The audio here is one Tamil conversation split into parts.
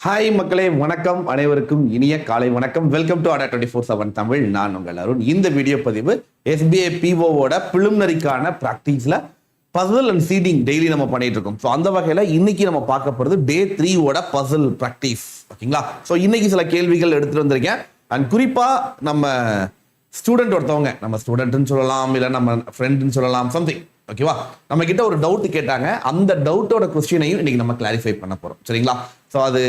ஹாய் மக்களே, வணக்கம். அனைவருக்கும் இனிய காலை வணக்கம். Welcome to Adda247 Tamil. நான் உங்கள் அருண். இந்த வீடியோ பதிவு SBI POவோட பிலிமினரிக்கான பிராக்டிஸ்ல பசில் அண்ட் சீடிங் டெய்லி நம்ம பண்ணிட்டு இருக்கோம். ஸோ அந்த வகையில் இன்னைக்கு நம்ம பார்க்க போகிறது டே 3வோட பசில் ப்ராக்டிஸ். ஓகேங்களா? ஸோ இன்னைக்கு சில கேள்விகள் எடுத்துட்டு வந்திருக்கேன். அண்ட் குறிப்பாக நம்ம ஸ்டூடெண்ட் ஒருத்தவங்க, நம்ம ஸ்டூடெண்ட்னு சொல்லலாம், இல்லை நம்ம ஃப்ரெண்டுன்னு சொல்லலாம், சம்திங். ஓகேவா? நம்ம கிட்ட ஒரு டவுட் கேட்டாங்க. அந்த டவுட்டோட கொஸ்டினையும் இன்னைக்கு நம்ம கிளாரிஃபை பண்ண போறோம். சரிங்களா? ஸோ அது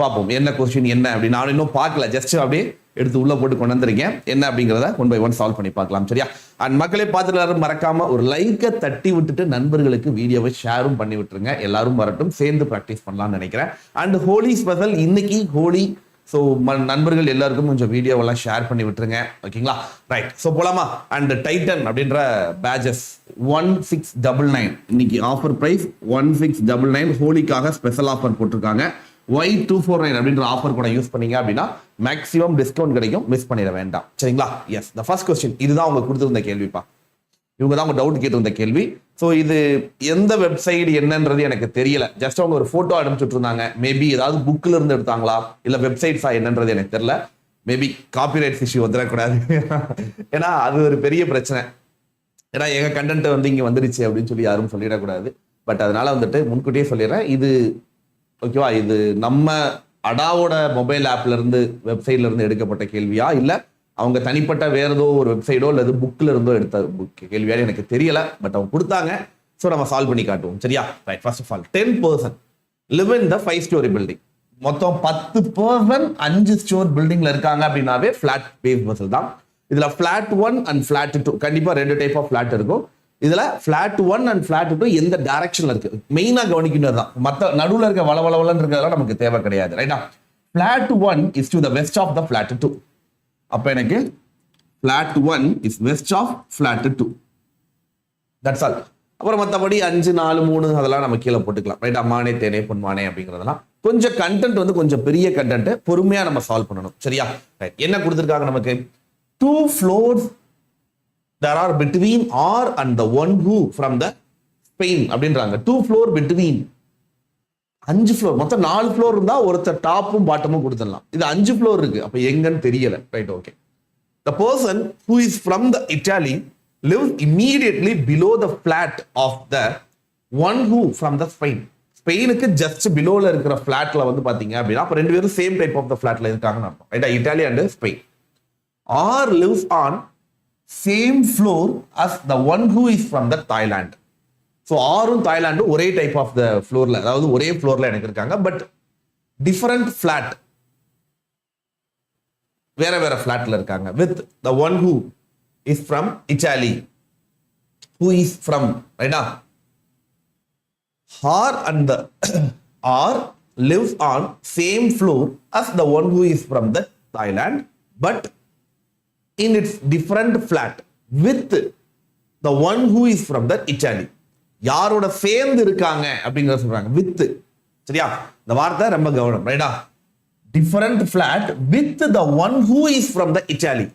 பார்ப்போம். என்ன கொஸ்டின் என்ன அப்படி நான் இன்னும் பார்க்கல, ஜஸ்ட் அப்படியே எடுத்து உள்ள போட்டு கொண்டு வந்திருக்கேன். என்ன அப்படிங்கிறத ஒன் பை ஒன் சால்வ் பண்ணி பார்க்கலாம். சரியா? அண்ட் மக்களே, பார்த்துட்டு மறக்காம ஒரு லைக்கை தட்டி விட்டுட்டு நண்பர்களுக்கு வீடியோவை ஷேரும் பண்ணி விட்டுருங்க. எல்லாரும் வரட்டும், சேர்ந்து ப்ராக்டிஸ் பண்ணலாம்னு நினைக்கிறேன். அண்ட் ஹோலி ஸ்பெஷல், இன்னைக்கு ஹோலி. ஸோ நண்பர்கள் எல்லாருக்கும் கொஞ்சம் வீடியோவெல்லாம் ஷேர் பண்ணி விட்டுருங்க. ஓகேங்களா? ரைட். ஸோ போலாமா? அண்ட் டைட்டன் அப்படின்ற பேஜஸ் 1699 இன்னைக்கு ஆஃபர் பிரைஸ் 1699. ஹோலிக்காக ஸ்பெஷல் ஆஃபர் போட்டிருக்காங்க. Y249 அப்படின்ற ஆஃபர் கூட யூஸ் பண்ணீங்க அப்படின்னா மேக்ஸிமம் டிஸ்கவுண்ட் கிடைக்கும். மிஸ் பண்ணிட வேண்டாம். சரிங்களா? எஸ், த ஃபர்ஸ்ட் கொஸ்டின் இதுதான் அவங்க கொடுத்துருந்த கேள்விப்பா. இவங்க தான் அவங்க டவுட் கேட்டு வந்த கேள்வி. ஸோ இது எந்த வெப்சைட் என்னன்றது எனக்கு தெரியல. ஜஸ்ட் அவங்க ஒரு போட்டோ அனுப்பிச்சுட்டு இருந்தாங்க. மேபி ஏதாவது புக்ல இருந்து எடுத்தாங்களா இல்ல வெப்சைட்ஸா என்னன்றது எனக்கு தெரியல. மேபி காப்பிரைட் இஷ்யூ வந்துடக்கூடாது. ஏன்னா அது ஒரு பெரிய பிரச்சனை. ஏன்னா எங்க கண்டென்ட் வந்து இங்க வந்துருச்சு அப்படின்னு சொல்லி யாரும் சொல்லிடக்கூடாது. பட் அதனால வந்துட்டு முன்கூட்டியே சொல்லிடுறேன். இது ஓகேவா? இது நம்ம அடாவோட மொபைல் ஆப்ல இருந்து வெப்சைட்ல இருந்து எடுக்கப்பட்ட கேள்வியா இல்ல அவங்க தனிப்பட்ட வேற ஏதோ ஒரு வெப்சைட்டோ அல்லது புக்ல இருந்தோ எடுத்த கேள்வியா எனக்கு தெரியல. பட் அவங்க கொடுத்தாங்க. ஸோ நம்ம சால்வ் பண்ணி காட்டுவோம். சரியா? Right. First of all 10% live in the 5-story building. மொத்தம் 10% 5 ஸ்டோர் பில்டிங்ல இருக்காங்க அப்படின்னாவே பிளாட் பேஸ் பஸ்ஸில் தான். இதுல பிளாட் 1 அண்ட் பிளாட் 2 கண்டிப்பா ரெண்டு டைப் ஆஃப் பிளாட் இருக்கும். இதுல பிளாட் 1 அண்ட் பிளாட் 2 எந்த டைரக்ஷன்ல இருக்கு மெயினா கவனிக்கணும் தான். மற்ற நடுவில் இருக்க வளவளவலன்னு இருக்கிறதெல்லாம் நமக்கு தேவை கிடையாது. ரைட்டா? Flat 1 is to the west of the flat 2. அப்ப எனக்கு flat 1 is west of flat 2. That's all. அப்புறம் மற்றபடி 5, 4, 3 அதெல்லாம் நம்ம கீழே போட்டுக்கலாம். ரைட்? அம்மானே தேனே பொன்மானே அப்படிங்கிறதெல்லாம் கொஞ்சம் கண்டென்ட் வந்து கொஞ்சம் பெரிய கண்டென்ட், பொறுமையா நம்ம சால்வ் பண்ணணும். சரியா? ரைட். என்ன கொடுத்துருக்காங்க நமக்கு? 2 floors there are between R and the one who from the Spain அப்படின்றாங்க. 2 floor between 5 ஃப்ளோர், மொத்தம் 4 ஃப்ளோர் இருந்தா ஒருத்தர் டாப்பும் பாட்டமும் கொடுத்துடலாம். இது 5 ஃப்ளோர் இருக்கு. அப்ப எங்கன்னு தெரியல. Right? Okay. The person who is from the Italy lives immediately below the flat of the one who from the Spain. ஸ்பெயினுக்கு ஜஸ்ட் பிலோல இருக்கிற ஃபிளாட்ல வந்து பாத்தீங்க அப்படின்னா அப்ப ரெண்டு பேரும் சேம் டைப் ஆஃப் த ஃபிளாட்ல இருக்காங்கன்னு அர்த்தம். ரைட்டா? Italy and Spain. Or lives on same floor as the one who is from the Thailand. So ஆரும் தாய்லாண்டும் ஒரே டைப் ஆஃப் த ஃப்ளோர்ல, அதாவது ஒரே ஃப்ளோர்ல எனக்கு இருக்காங்க. பட் டிஃபரண்ட் ஃபிளாட், வேற வேற ஃபிளாட்ல இருக்காங்க. With the one who is from Italy, who is from, ரைட்டா? R and the R lives on same floor as the one who is from the Thailand, but in it's different flat with the one who is from the Italy. யாரோட சேர்ந்து இருக்காங்க அப்படிங்கறத சொல்றாங்க. வித். சரியா? இந்த வார்த்தை ரொம்ப கவனம். ரைட்டா? Different flat with the one who is from the Italy.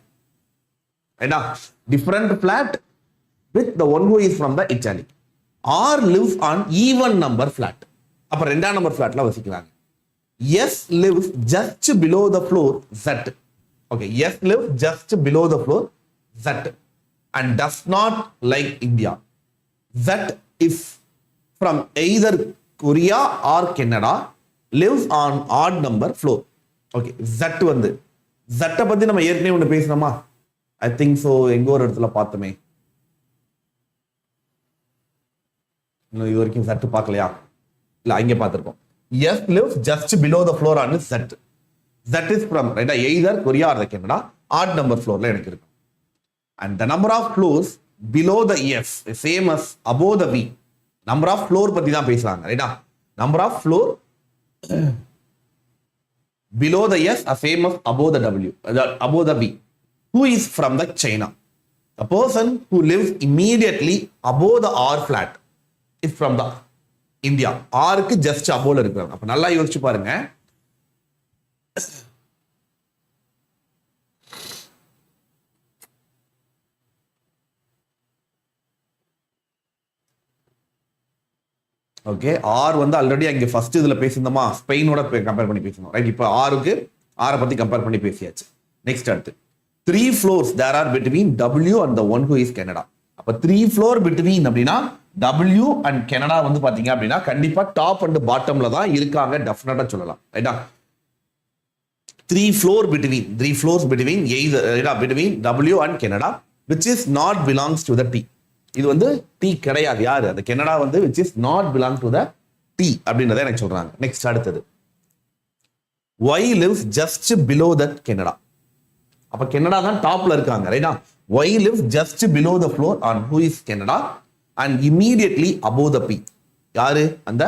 ரைட்டா? Different flat with the one who is from the Italy. R lives on even number flat. அப்ப ரெண்டாம் நம்பர் பிளாட்ல வசிக்கிறாங்க. S lives just below the floor Z. Okay. S lives just below the floor Z and does not like India. Z is from either Korea or Canada, lives on odd number floor. Okay, Z வந்து Z பத்தி நம்ம ஏற்கனவே ஒன்று பேசணுமா? I think so. எங்க ஒரு இடத்துல பார்த்தோமே. இன்னும் இது வரைக்கும் Z பார்க்கலையா? இல்ல, அங்கே பார்த்துருக்கோம். Yes lives just below the floor on Z. Z is from right either Korea or the Canada, odd number floorல எனக்கு இருக்கு. And the number of floors below the S same as above the V. Number of floor பத்தி தான் பேசுறாங்க. ரைட்டா? Number of floor below the S are same as above the W, above the V. Who is from the China? The person who lives immediately above the R flat is from the India. Rக்கு just above இருக்கிறாங்க. அப்ப நல்லா யோசிச்சு பாருங்க. ஓகே, ஆர் வந்து ஆல்ரெடி அங்கே ஃபர்ஸ்ட் இதுல பேசியிருந்தோமா, ஸ்பெயினோட கம்பேர் பண்ணி பேசணும், ரைட்? இப்போ ஆரை பத்தி கம்பேர் பண்ணி பேசியாச்சு. நெக்ஸ்ட் அடுத்து 3 floors there are between W and the one who is Canada. அப்ப 3 floor between அப்படின்னா W and Canada வந்து பாத்தீங்க அப்படின்னா கண்டிப்பா டாப் அண்ட் பாட்டம்ல தான் இருக்காங்க, டெஃபினட்டா சொல்லலாம், ரைட்டா? 3 floors between either between W and Canada which is not belongs to the T. இது வந்து T கிடையாது, யாரு? அந்த கனடா வந்து which is not belong to the T அப்படின்றத எனக்கு சொல்றாங்க. நெக்ஸ்ட் அடுத்தது Y lives just below that Canada. அப்ப கனடா தான் டாப்ல இருக்காங்க, ரைட்டா? Y lives just below the floor on who is Canada and immediately above the P. யாரு? அந்த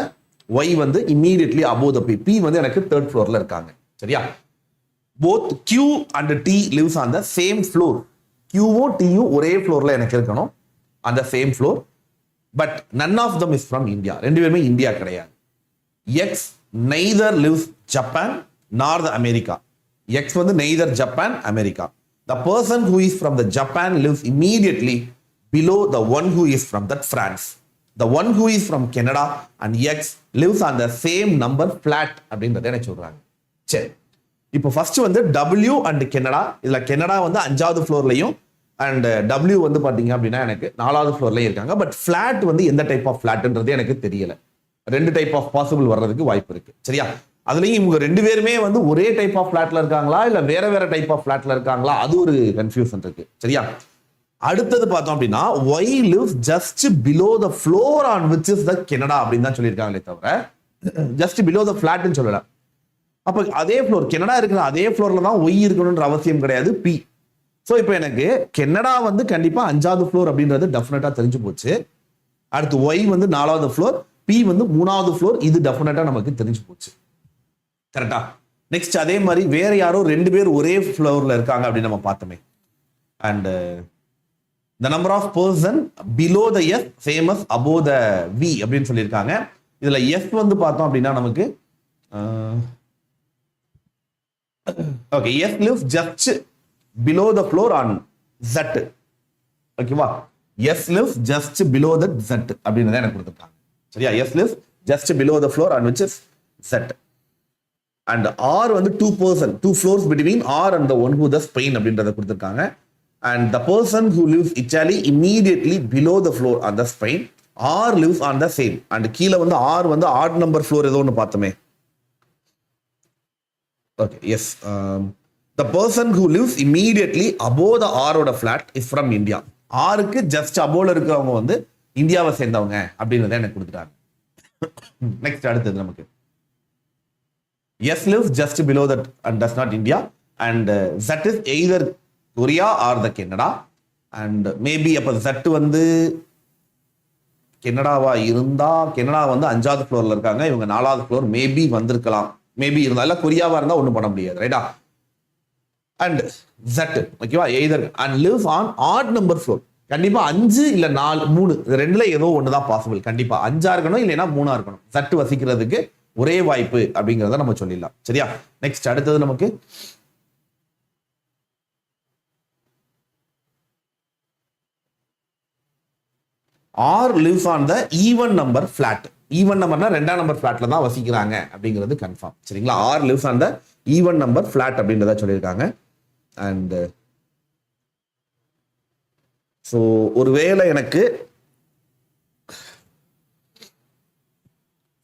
Y வந்து immediately above the P. P வந்து எனக்கு third floorல இருக்காங்க, சரியா? Both Q and T lives on the same floor. Q வும் T யும் ஒரே ஃப்ளோர்ல எனக்கு இருக்கணும், அந்த same floor. But none of them is from India. ரெண்டு பேருமே இந்தியா கிடையாது. X neither lives Japan nor the America. X வந்து neither Japan, America. The person who is from the Japan lives immediately below the one who is from that France. The one who is from Canada and X lives on the same number flat அப்படின்றத என்ன சொல்றாங்க. சரி, இப்போ ஃபர்ஸ்ட் வந்து W அண்ட் கனடா, இதுல கனடா வந்து 5வது ஃப்ளோர்லயும் அண்ட் W வந்து பாத்தீங்க அப்படின்னா எனக்கு 4வது ஃப்ளோர்லயும் இருக்காங்க. பட் ஃபிளாட் வந்து எந்த டைப் ஆஃப் ஃபிளாட்ன்றது எனக்கு தெரியல. 2 டைப் ஆஃப் பாசிபிள் வர்றதுக்கு வாய்ப்பு இருக்கு, சரியா? அதுலயும் இவங்க 2 பேருமே வந்து ஒரே டைப் ஆஃப் ஃபிளாட்ல இருக்காங்களா இல்ல வேற வேற டைப் ஆஃப் ஃபிளாட்ல இருக்காங்களா, அது ஒரு கன்ஃபியூஷன் இருக்கு, சரியா? அடுத்தது பார்த்தோம் அப்படின்னா Y lives just below the floor on which is the Canada அப்படின்னு தான் சொல்லியிருக்காங்களே தவிர just below the flat ன்னு சொல்லல. அப்ப அதே ஃப்ளோர் கனடா இருக்கிற அதே ஃப்ளோர்ல தான் Y இருக்கணும்ன்ற அவசியம் கிடையாது, P. சோ இப்போ எனக்கு கனடா வந்து கண்டிப்பா 5வது ஃப்ளோர் அப்படின்றது டெஃபினட்டா தெரிஞ்சு போச்சு. அடுத்து Y வந்து 4வது ஃப்ளோர், P வந்து 3வது ஃப்ளோர், இது டெஃபினட்டா நமக்கு தெரிஞ்சு போச்சு, கரெக்டா? நெக்ஸ்ட் அதே மாதிரி வேற யாரோ 2 பேர் ஒரே ஃப்ளோர்ல இருக்காங்க அப்படின்னு நம்ம பார்த்தோமே. And the number of person below the S same as above the V அப்படின்னு சொல்லியிருக்காங்க. இதுல S வந்து பார்த்தோம் அப்படின்னா நமக்கு okay, S lives just below the floor on Z. ஓகேவா? S lives just below the Z அப்படின்றத எனக்கு கொடுத்துருக்காங்க, சரியா? S lives just below the floor on which is Z. And R வந்து 2 floors between R and the one who the Spain அப்படின்றத கொடுத்துருக்காங்க. And the person who lives Italy immediately below the floor on the Spain, R lives on the same. And கீழே வந்து R வந்து odd number floor ஏதோ ஒன்று பார்த்தோமே. Okay, yes. The person who lives immediately above the R ஓட flat is from India. ஆருக்கு ஜஸ்ட் அபோல இருக்கிறவங்க வந்து இந்தியாவை சேர்ந்தவங்க அப்படின்றத எனக்கு கொடுத்துட்டாங்க. நெக்ஸ்ட் அடுத்தது நமக்கு S lives just below that and does not India and that is either Korea or the Canada and maybe அப்ப Z வந்து கனடாவா இருந்தா கனடா வந்து 5வது ஃப்ளோர்ல இருக்காங்க, இவங்க 4வது ஃப்ளோர் மேபி வந்திருக்கலாம், மேபி இருந்தால கொரியாவா இருந்தா ஒண்ணும் பண்ண முடியாது, ரைட்டா? அண்ட் Z ஓகேவா either and lives on odd number floor. கண்டிப்பா 5 இல்ல 4 3 ரெண்டுல ஏதோ ஒண்ணுதான் பாசிபிள். கண்டிப்பா 5ஆ இருக்கணும் இல்லைன்னா 3ஆ இருக்கணும். Z வசிக்கிறதுக்கு ஒரே வாய்ப்பு அப்படிங்கிறத நம்ம சொல்லிடலாம், சரியா? நெக்ஸ்ட் அடுத்தது நமக்கு R lives on the even number flat. Even நம்பர்னா 2ஆம் நம்பர் ஃபிளாட்ல தான் வசிக்கிறாங்க அப்படிங்கிறது கன்ஃபார்ம், சரிங்களா? R lives on the even number flat அப்படின்றத சொல்லியிருக்காங்க. அண்ட் ஸோ ஒருவேளை எனக்கு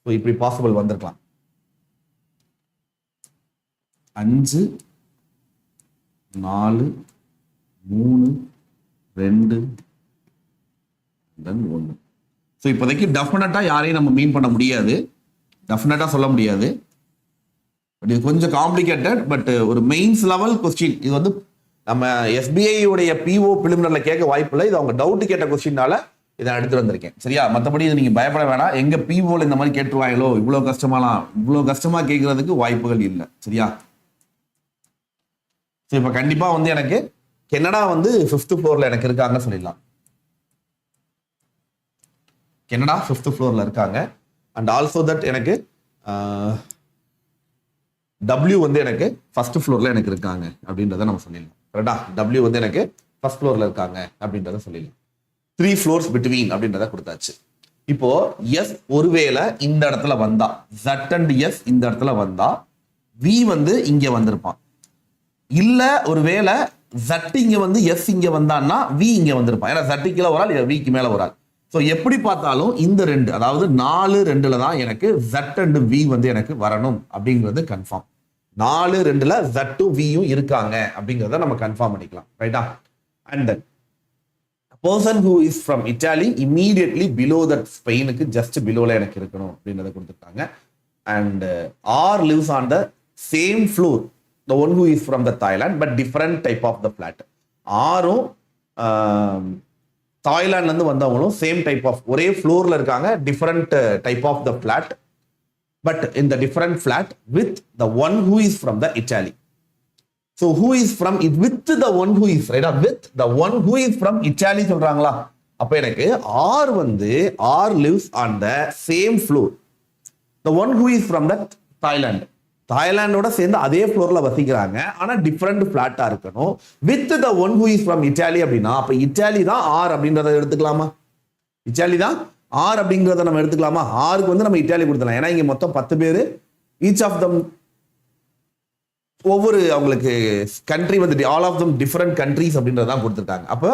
இப்படி பாசிபிள் வந்திருக்கலாம். 5 4 3 2 1. ஸோ இப்போதைக்கு டெஃபினட்டா யாரையும் நம்ம மீன் பண்ண முடியாது, டெஃபினட்டா சொல்ல முடியாது. பட் இது கொஞ்சம் காம்ப்ளிகேட்டட். பட் ஒரு மெயின்ஸ் லெவல் கொஸ்டின் இது வந்து நம்ம SBI உடைய PO பிலிமினரில் கேட்க வாய்ப்பு இல்லை. இது அவங்க டவுட் கேட்ட கொஸ்டினால இதை எடுத்து வந்திருக்கேன், சரியா? மற்றபடி இது நீங்க பயப்பட வேணாம். எங்க POல இந்த மாதிரி கேட்டுருவாங்களோ இவ்வளோ கஷ்டமா கேட்கறதுக்கு வாய்ப்புகள் இல்லை, சரியா? ஸோ இப்போ கண்டிப்பா வந்து எனக்கு கனடா வந்து 5th ஃப்ளோர்ல எனக்கு இருக்காங்க சொல்லிடலாம். கனடா 5th ஃப்ளோர்ல இருக்காங்க. அண்ட் ஆல்சோ தட் எனக்கு W வந்து எனக்கு 1st ஃப்ளோர்ல எனக்கு இருக்காங்க அப்படின்றத நம்ம சொல்லிடலாம், கரெக்டா? W வந்து எனக்கு 1st ஃப்ளோர்ல இருக்காங்க அப்படின்றத சொல்லிடலாம். 3 floors between அப்படின்றத கொடுத்தாச்சு. இப்போ எஸ் ஒருவேளை இந்த இடத்துல வந்தா, Z அண்ட் எஸ் இந்த இடத்துல வந்தா, வி வந்து இங்க வந்திருப்பான். இல்ல ஒருவேளை Z இங்க வந்து எஸ் இங்க வந்தான்னா வி இங்க வந்திருப்பான். ஏன்னா Z கீழே ஒரு ஆள், விக்கு மேல ஒரு ஆள். ஸோ எப்படி பார்த்தாலும் இந்த ரெண்டு, அதாவது 4-2ல தான் எனக்கு Z அண்ட் வி வந்து எனக்கு வரணும் அப்படிங்கிறது கன்ஃபார்ம். 4-2ல Z வியும் இருக்காங்க அப்படிங்கிறத நம்ம கன்ஃபார்ம் பண்ணிக்கலாம். ரைட்டா? And then person who is from Italy immediately below that ஸ்பெயினுக்கு ஜஸ்ட் பிலோல எனக்கு இருக்கணும் அப்படின்றத கொடுத்துருக்காங்க. And R lives on the same floor, the one who is from the Thailand but different type of the flat. ஆரும் தாய்லாந்துல இருந்து வந்தவங்களும் சேம் டைப் ஆஃப் ஒரே ஃப்ளோர்ல இருக்காங்க, different type of the flat, but in the different flat with the one who is from the Italy. So who is from it with the one who is, right? With the one who is from Italy சொல்றாங்களா? அப்ப எனக்கு R வந்து R lives on the same floor. The one who is from the Thailand. தாய்லாண்டோட சேர்ந்து அதே ஃப்ளோர்ல வசிக்கிறாங்க, ஆனா டிஃபரெண்ட் பிளாட்டா இருக்கணும். With the one who is from Italy அப்படின்னா அப்ப இட்டாலி தான் ஆர் அப்படின்றத எடுத்துக்கலாமா? இட்டாலி தான் ஆர் அப்படிங்கிறத நம்ம எடுத்துக்கலாமா? ஆருக்கு வந்து நம்ம இட்டாலி கொடுத்துலாம். ஏன்னா இங்க மொத்தம் 10 பேர், ஈச் ஆஃப் தம் ஒவ்வொரு அவங்களுக்கு கண்ட்ரி வந்து all of them different countries அப்படின்றதான் கொடுத்துருக்காங்க. அப்போ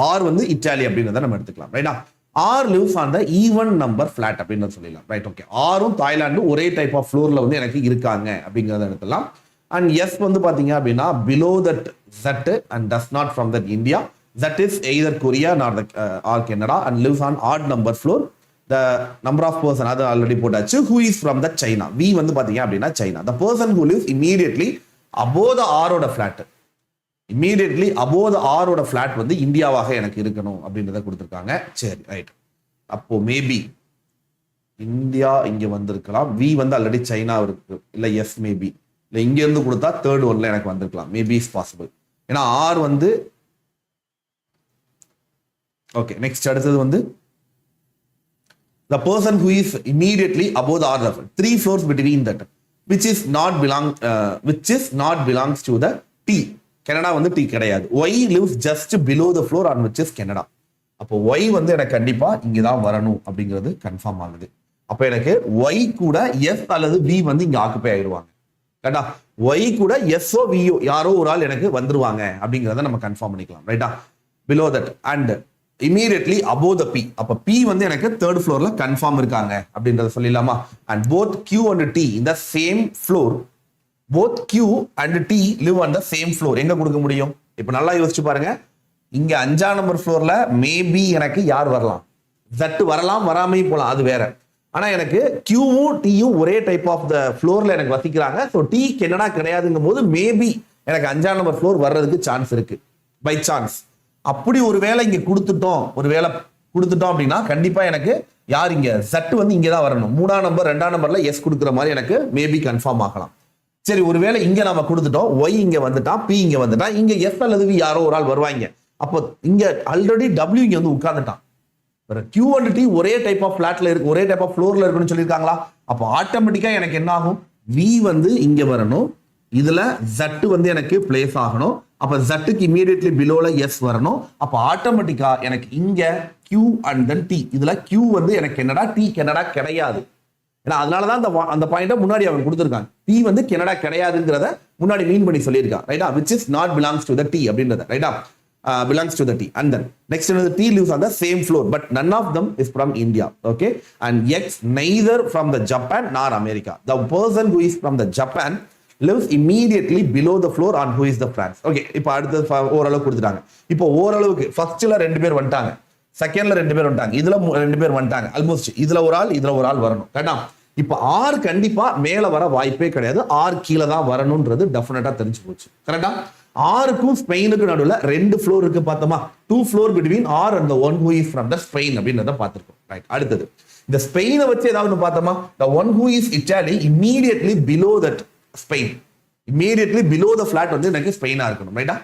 ஆர் வந்து இட்டாலி அப்படின்றத நம்ம எடுத்துக்கலாம். ரைட்டா? R lives on the even number flat அப்படின்னு சொல்லிடலாம். ரைட்? ஓகே. ஆரும் தாய்லாண்டும் ஒரே டைப் ஆஃப் ஃப்ளோர்ல வந்து எனக்கு இருக்காங்க அப்படிங்கிறத எடுத்துலாம். அண்ட் எஸ் வந்து பாத்தீங்க அப்படின்னா below that Z and does not from that India. Z is either Korea or Canada and lives on odd number floor. The number of person அது ஆல்ரெடி போட்டாச்சு. Who is from the China. V வந்து பாத்தீங்க அப்படின்னா China. The person who lives immediately above the ஆரோட ஃபிளாட், இமீடியட்லி above the ஆரோட ஃபிளாட் வந்து இந்தியாவாக எனக்கு இருக்கணும் அப்படின்றத கொடுத்துருக்காங்க. சரி, ரைட். அப்போ மேபி இந்தியா இங்க வந்திருக்கலாம். வி வந்து ஆல்ரெடி சைனா இருக்கு, இல்ல எஸ் மேபி இல்ல இங்க இருந்து கொடுத்தா தேர்ட் ஒன்ல எனக்கு வந்திருக்கலாம். Maybe is possible. ஏன்னா ஆர் வந்து ஓகே. நெக்ஸ்ட் அடுத்தது வந்து the person who is immediately above the order, 3 floors between that, which is not belongs to the T. Canada வந்து T கிடையாது. Y lives just below the floor on which is Canada. அப்போ Y வந்து எனக்கு கண்டிப்பா இங்க தான் வரணும் அப்படிங்கிறது கன்ஃபார்ம் ஆகுது. அப்போ எனக்கு Y கூட S அல்லது V வந்து இங்க ஆக்குபை ஆயிடுவாங்க. ரைட்டா? Y கூட S ஓ V ஓ யாரோ ஒரு ஆள் எனக்கு வந்துருவாங்க அப்படிங்கிறத நம்ம கன்ஃபார்ம் பண்ணிக்கலாம். ரைட்டா? below that and immediately above the P. அப்ப P வந்து எனக்கு தேர்ட் ஃப்ளோர்ல கன்ஃபார்ம் இருக்காங்க அப்படின்றத சொல்லிடலாமா? And both Q and T in the same floor, both Q and T live on the same floor. எங்க கொடுக்க முடியும்? இப்ப நல்லா யோசிச்சு பாருங்க. இங்க 5ஆம் நம்பர் ஃப்ளோர்ல மேபி எனக்கு யார் வரலாம்? Z வரலாம், வராமே போலாம், அது வேற. ஆனா எனக்கு Qவும் Tயும் ஒரே டைப் ஆஃப் த ஃப்ளோர்ல எனக்கு வசிக்கிறாங்க. ஸோ T கனடா கிடையாதுங்கும் போது மேபி எனக்கு 5ஆம் நம்பர் ஃப்ளோர் வர்றதுக்கு சான்ஸ் இருக்கு, பை சான்ஸ். அப்படி ஒரு வேலை இங்க கொடுத்துட்டோம், அப்படின்னா கண்டிப்பா எனக்கு யார் இங்க Z வந்து இங்க தான் வரணும். 3ஆம் நம்பர் 2ஆம் நம்பர்ல எஸ் கொடுக்குற மாதிரி எனக்கு மேபி கன்ஃபார்ம் ஆகலாம். சரி, ஒருவேளை இங்க நம்ம கொடுத்துட்டோம், Y இங்க வந்துட்டான், P இங்க வந்துட்டான், இங்க எஸ் அல்லது V யாரோ ஒரு ஆள் வருவாங்க. அப்போ இங்க ஆல்ரெடி W இங்க வந்து உட்கார்ந்துட்டான். Q and T ஒரே டைப் ஆஃப் பிளாட்ல இருக்கு, ஒரே டைப் ஆஃப் ஃப்ளோர்ல இருக்குன்னு சொல்லியிருக்காங்களா? அப்போ ஆட்டோமேட்டிக்கா எனக்கு என்ன ஆகும்? V வந்து இங்க வரணும், இதுல Z வந்து எனக்கு பிளேஸ் ஆகணும். அப்ப Z இமீடியட்லி பிலோல S வரணும். அப்ப ஆட்டோமேட்டிக்கா எனக்கு இங்க Q அண்ட் தென் T, இதுல Q வந்து எனக்கு கனடா, T கனடா கிடையாது. ஏன்னா அதனாலதான் அந்த பாயிண்ட முன்னாடி அவன் கொடுத்திருக்காங்க. T வந்து கனடா கிடையாதுங்கிறத முன்னாடி மீன் பண்ணி சொல்லியிருக்கான். ரைட்டா? which is not belongs to the T அப்படின்றத. ரைட்டா? belongs to the T. And then next another T lives on the same floor, but none of them is from India. Okay? And X neither from the Japan nor America. The person who is from the Japan lives immediately below the floor on who is the France. Okay, இப்போ அடுத்து ஓரளவு கொடுத்துட்டாங்க. இப்போ ஓரளவுக்கு ஃபர்ஸ்ட்ல 2 பேர் வந்துட்டாங்க, செகண்ட்ல 2 பேர் வந்துட்டாங்க, இதுல 2 பேர் வந்துட்டாங்க. ஆல்மோஸ்ட் இதுல ஒரு ஆள் வரணும். கரெக்டா? இப்போ R கண்டிப்பா மேல வர வாய்ப்பே கிடையாது. R கீழே தான் வரணும்ன்றது டெஃபினட்டா தெரிஞ்சு போச்சு. கரெக்டா? ஆருக்கும் ஸ்பெயினுக்கும் நடுவில் 2 ஃப்ளோர் இருக்கு பார்த்தோமா? 2 floor between R and the one who is from the Spain அப்படின்றத பார்த்திருக்கோம். ரைட்? அடுத்தது இந்த ஸ்பெயினை வச்சு ஏதாவது பார்த்தோமா? The one who is Italy immediately below that Spain, immediately below the flat வந்து எனக்கு ஸ்பெயினா இருக்கணும். ரைட்டா?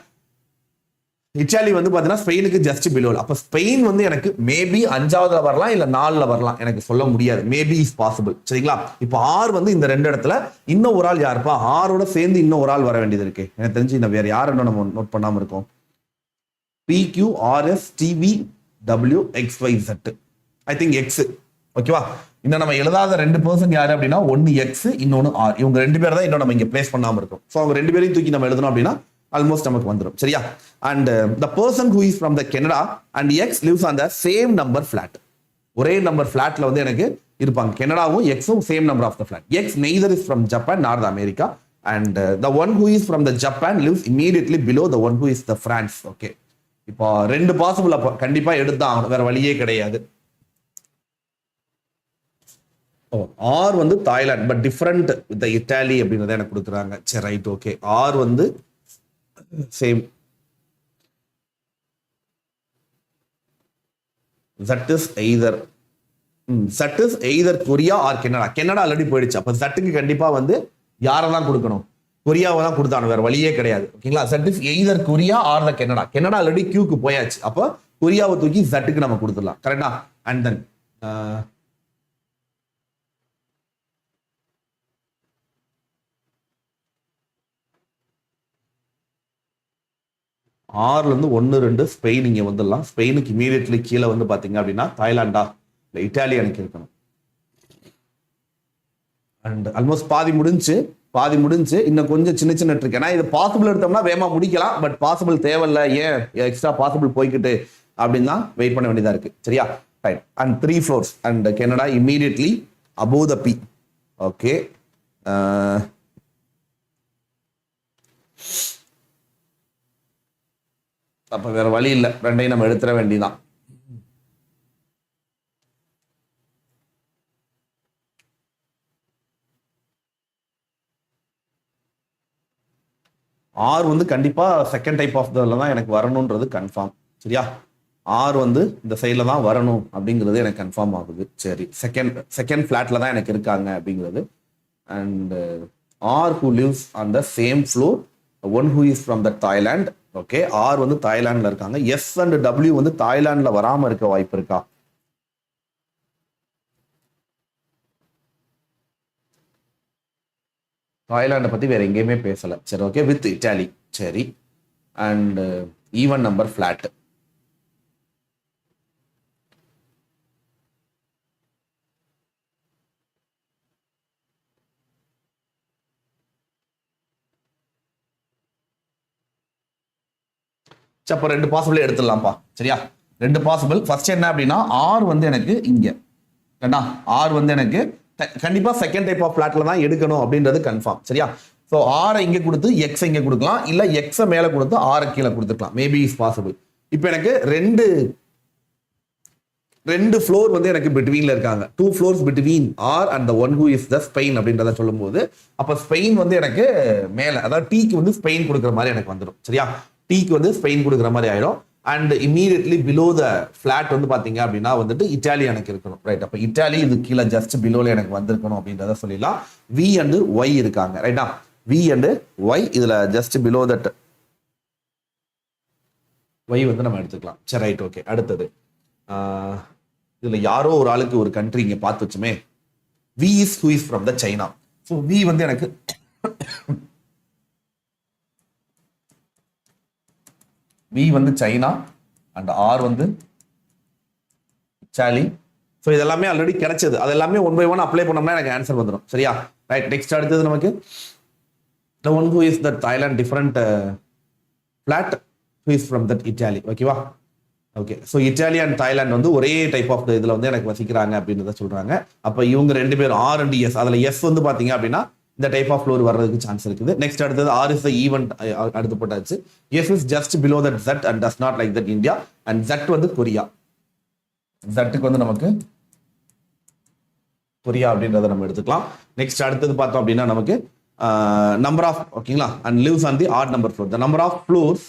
இட்டாலி வந்து பாத்தீங்கன்னா ஸ்பெயினுக்கு ஜஸ்ட் பிலோ. அப்ப ஸ்பெயின் வந்து எனக்கு மேபி 5ஆவதுல வரலாம், இல்ல 4ல வரலாம், எனக்கு சொல்ல முடியாது. Maybe is possible. சரிங்களா? இப்போ R வந்து இந்த 2 இடத்துல இன்னும் ஒரு ஆள் யாருப்பா? ஆரோட சேர்ந்து இன்னும் ஒரு ஆள் வர வேண்டியது இருக்கு. எனக்கு தெரிஞ்சு இந்த வேற யாரும் நம்ம நோட் பண்ணாம இருக்கோம். PQRSTVWXYZ. I think X. ஓகேவா? இன்னும் நம்ம எழுதாத 2 பர்சன் யாரு அப்படின்னா ஒன்னு எக்ஸ் இன்னொன்னு ஆர். இவங்க 2 பேர் தான் இன்னும் நம்ம இங்க பிளேஸ் பண்ணாம இருக்கும். ஸோ அவங்க 2 பேரையும் தூக்கி நம்ம எழுதணும் அப்படின்னா ஆல்மோஸ்ட் நமக்கு வந்துடும். சரியா? And the person who is from the Canada and X lives on the same number flat. ஒரே நம்பர் ஃபிளாட்ல வந்து எனக்கு இருப்பாங்க. கனடாவும் எக்ஸும் same number of the flat. X neither is from Japan nor the America and the one who is from the Japan lives immediately below the one who is the France. Okay, இப்போ 2 பாசிபிள் அப்போ கண்டிப்பா எடுத்தான், வேற வழியே கிடையாது. ஆர் வந்து Thailand but different with Italy அப்படின்றத எனக்கு கொடுக்குறாங்க. சரி, ரைட், ஓகே. ஆர் வந்து same. Z is either Korea or Canada. Canada already போயிடுச்சு. அப்ப Z கண்டிப்பா வந்து யாரை தான் கொடுக்கணும்? கொரியாவை தான் கொடுத்தாங்க, வேற வழியே கிடையாது. ஓகேங்களா? Z is either Korea or the Canada. Canada already கியூக்கு போயாச்சு. அப்போ கொரியாவை தூக்கி Z நம்ம கொடுத்துடலாம். கரெக்டா? அண்ட் தென் ஆறுல இருந்து 1 2 ஸ்பெயின் இங்க வந்துடலாம். ஸ்பெயினுக்கு இமீடியட்லி கீழே வந்து பாத்தீங்க அப்படின்னா தாய்லாண்டா இல்ல இட்டாலி எனக்கு இருக்கணும். அண்ட் ஆல்மோஸ்ட் பாதி முடிஞ்சு இன்னும் கொஞ்சம் சின்ன சின்ன ட்ரிக். ஏன்னா இது பாசிபிள் எடுத்தோம்னா வேகமா முடிக்கலாம், பட் பாசிபிள் தேவையில்ல, ஏன் எக்ஸ்ட்ரா பாசிபிள் போய்கிட்டு அப்படின்னு தான் வெயிட் பண்ண வேண்டியதா இருக்கு. சரியா? Right. And 3 floors and Canada immediately above the B. Okay, அப்ப வேற வழி இல்லை, ரெண்டையும் நம்ம எடுத்துட வேண்டியதான். ஆர் வந்து கண்டிப்பா செகண்ட் டைப் ஆஃப் தான் எனக்கு வரணும்ன்றது கன்ஃபார்ம். சரியா? ஆர் வந்து இந்த சைட்ல தான் வரணும் அப்படிங்கிறது எனக்கு கன்ஃபார்ம் ஆகுது. சரி, செகண்ட் ஃபிளாட்ல தான் எனக்கு இருக்காங்க அப்படிங்கிறது. And R who lives on the same floor one who is from the Thailand. Okay, R வந்து தாய்லாந்துல இருக்காங்க. எஸ் அண்ட் டபிள்யூ வந்து தாய்லாந்துல வராம இருக்க வாய்ப்பு இருக்கா? தாய்லாண்டை பத்தி வேற எங்கேயுமே பேசல. சரி, ஓகே. With Italy. சரி, அண்ட் ஈவன் நம்பர் ஃபிளாட். அப்போ 2 பாசிபிள் எடுத்துடலாம்ப்பா. சரியா? 2 பாசிபிள். ஃபர்ஸ்ட் என்ன அப்படின்னா ஆர் வந்து எனக்கு இங்க ஆர் வந்து எனக்கு கண்டிப்பா செகண்ட் டைப் ஆஃப் பிளாட்ல தான் எடுக்கணும் அப்படின்றது கன்ஃபார்ம். சரியா? ஸோ ஆரை இங்க கொடுத்து எக்ஸ் இங்க கொடுக்கலாம், இல்ல எக்ஸை மேல கொடுத்து ஆரை கீழே கொடுத்துக்கலாம். Maybe is possible. இப்போ எனக்கு ரெண்டு ஃப்ளோர் வந்து எனக்கு பிட்வீன்ல இருக்காங்க. 2 floors between R and the one who is the Spain அப்படின்றத சொல்லும் போது அப்ப ஸ்பெயின் வந்து எனக்கு மேல, அதாவது டீக்கு வந்து ஸ்பெயின் கொடுக்குற மாதிரி எனக்கு வந்துடும். சரியா? டீக்கு வந்து ஸ்பெயின் கொடுக்குற மாதிரி ஆயிடும். And immediately below the flat வந்து பாத்தீங்க அப்படின்னா வந்துட்டு இட்டாலி எனக்கு இருக்கணும். ரைட்? அப்ப இட்டாலி இது கீழே ஜஸ்ட் பிலோல எனக்கு வந்திருக்கணும் அப்படின்றத சொல்லிடலாம். வி அண்ட் ஒய் இருக்காங்க. ரைட்டா? வி அண்ட் ஒய் இதுல ஜஸ்ட் பிலோ தட் ஒய் வந்து நம்ம எடுத்துக்கலாம். சரி, ரைட், ஓகே. அடுத்தது இதுல யாரோ ஒரு ஆளுக்கு ஒரு கண்ட்ரி இங்க பார்த்து வச்சுமே. V is who is from the China. So V வந்து எனக்கு வி வந்து சைனா அண்ட் ஆர் வந்து இட்டாலி. ஸோ இதெல்லாமே ஆல்ரெடி கிடைச்சது. அது எல்லாமே 1 by 1 அப்ளை பண்ணோம்னா எனக்கு ஆன்சர் வந்துடும். சரியா? ரைட். நெக்ஸ்ட் அடுத்தது நமக்கு the one who is that Thailand different flat who is from that Italy. ஓகேவா? Okay. So Italy and Thailand வந்து ஒரே டைப் ஆஃப் இதுல வந்து எனக்கு வசிக்கிறாங்க அப்படின்றத சொல்றாங்க. அப்ப இவங்க 2 பேரும் ஆர் அண்ட் எஸ். அதுல எஸ் வந்து பாத்தீங்க அப்படின்னா இந்த டைப் ஆஃப் ஃப்ளோர் வர்றதுக்கு சான்ஸ் இருக்குது. நெக்ஸ்ட் அடுத்தது ஆர் இஸ் த ஈவென்ட் அடுத்து போட்டாச்சு. S is just below that Z and does not like that India. And Z வந்து கொரியா. Zக்கு வந்து நமக்கு கொரியா அப்படின்றத நம்ம எடுத்துக்கலாம். நெக்ஸ்ட் அடுத்தது பார்த்தோம் அப்படின்னா நமக்கு நம்பர் ஆஃப், ஓகேங்களா, and lives on the odd number floor. The number of floors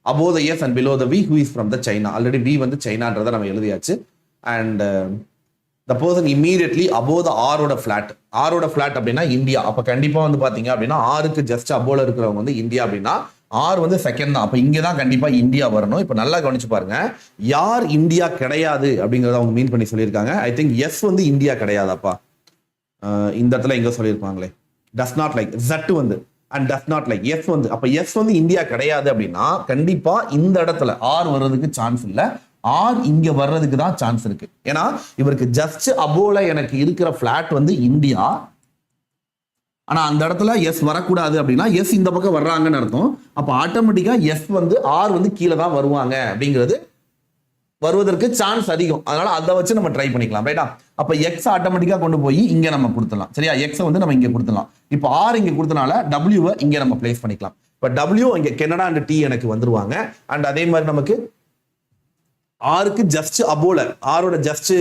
above the S and below the V who is from the China. Already V வந்து சைனான்றதை நம்ம எழுதியாச்சு. And the person immediately above the R ஓட ஃபிளாட். R ஓட ஃபிளாட் அப்படின்னா இந்தியா. அப்ப கண்டிப்பா வந்து பாத்தீங்க அப்படின்னா ஆருக்கு ஜஸ்ட் அபோல இருக்கிறவங்க வந்து இந்தியா அப்படின்னா ஆர் வந்து செகண்ட் தான். அப்ப இங்கதான் கண்டிப்பா இந்தியா வரணும். இப்ப நல்லா கவனிச்சு பாருங்க, யார் இந்தியா கிடையாது அப்படிங்கறத அவங்க மீன் பண்ணி சொல்லியிருக்காங்க. ஐ திங்க் எஸ் வந்து இந்தியா கிடையாதாப்பா. இந்த இடத்துல எங்க சொல்லியிருப்பாங்களே, டஸ் நாட் லைக். Z வந்து and does not like. S வந்து, அப்ப எஸ் வந்து இந்தியா கிடையாது அப்படின்னா கண்டிப்பா இந்த இடத்துல ஆர் வர்றதுக்கு சான்ஸ் இல்லை. ஆர் இங்க வர்றதுக்கு தான் சான்ஸ் இருக்கு. ஏன்னா இவருக்கு ஜஸ்ட் அபோல எனக்கு இருக்கிற பிளாட் வந்து இந்தியா. ஆனா அந்த இடத்துல எஸ் வரக்கூடாது அப்படின்னா எஸ் இந்த பக்கம் வர்றாங்கன்னு அர்த்தம். அப்ப ஆட்டோமேட்டிக்கா எஸ் வந்து ஆர் வந்து கீழே தான் வருவாங்க அப்படிங்கிறது வருவதற்கு சான்ஸ் அதிகம். அதனால அதை வச்சு நம்ம ட்ரை பண்ணிக்கலாம். ரைட்டா? அப்ப எக்ஸ் ஆட்டோமேட்டிக்கா கொண்டு போய் இங்க நம்ம கொடுத்துடலாம். சரியா? எக்ஸ் வந்து நம்ம இங்க கொடுத்துடலாம். இப்போ ஆர் இங்க கொடுத்தனால டபிள்யூவை இங்க நம்ம பிளேஸ் பண்ணிக்கலாம். இப்ப டபிள்யூ இங்க கனடா அண்ட் டி எனக்கு வந்துருவாங்க. அண்ட் அதே மாதிரி நமக்கு ஆருக்கு ஜஸ்ட் அபோல ஆரோட ஜஸ்ட்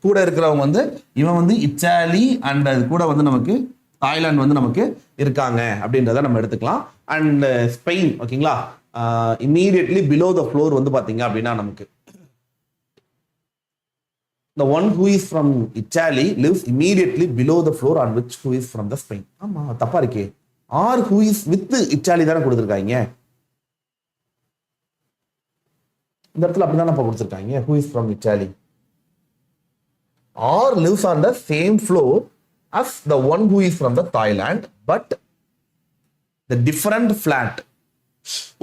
கூட இருக்கிறவங்க வந்து இவன் வந்து இத்தாலி அண்ட் அது கூட வந்து நமக்கு தாய்லாந்து வந்து நமக்கு இருக்காங்க அப்படின்றத நம்ம எடுத்துக்கலாம். அண்ட் ஸ்பெயின் ஓகேங்களா, இம்மீடியட்லி பிலோ த ஃப்ளோர் வந்து பாத்தீங்க அப்படின்னா நமக்கு the one who is from Italy lives immediately below the floor on which who is from the Spain. ஆமா தப்பா இருக்கே. or who is with Italy தானே கொடுத்திருக்காங்க. இந்த இடத்துல அப்படிதான் நம்ம கொடுத்திருக்காங்க. who is from Italy or lives on the same floor as the one who is from the Thailand but the different flat.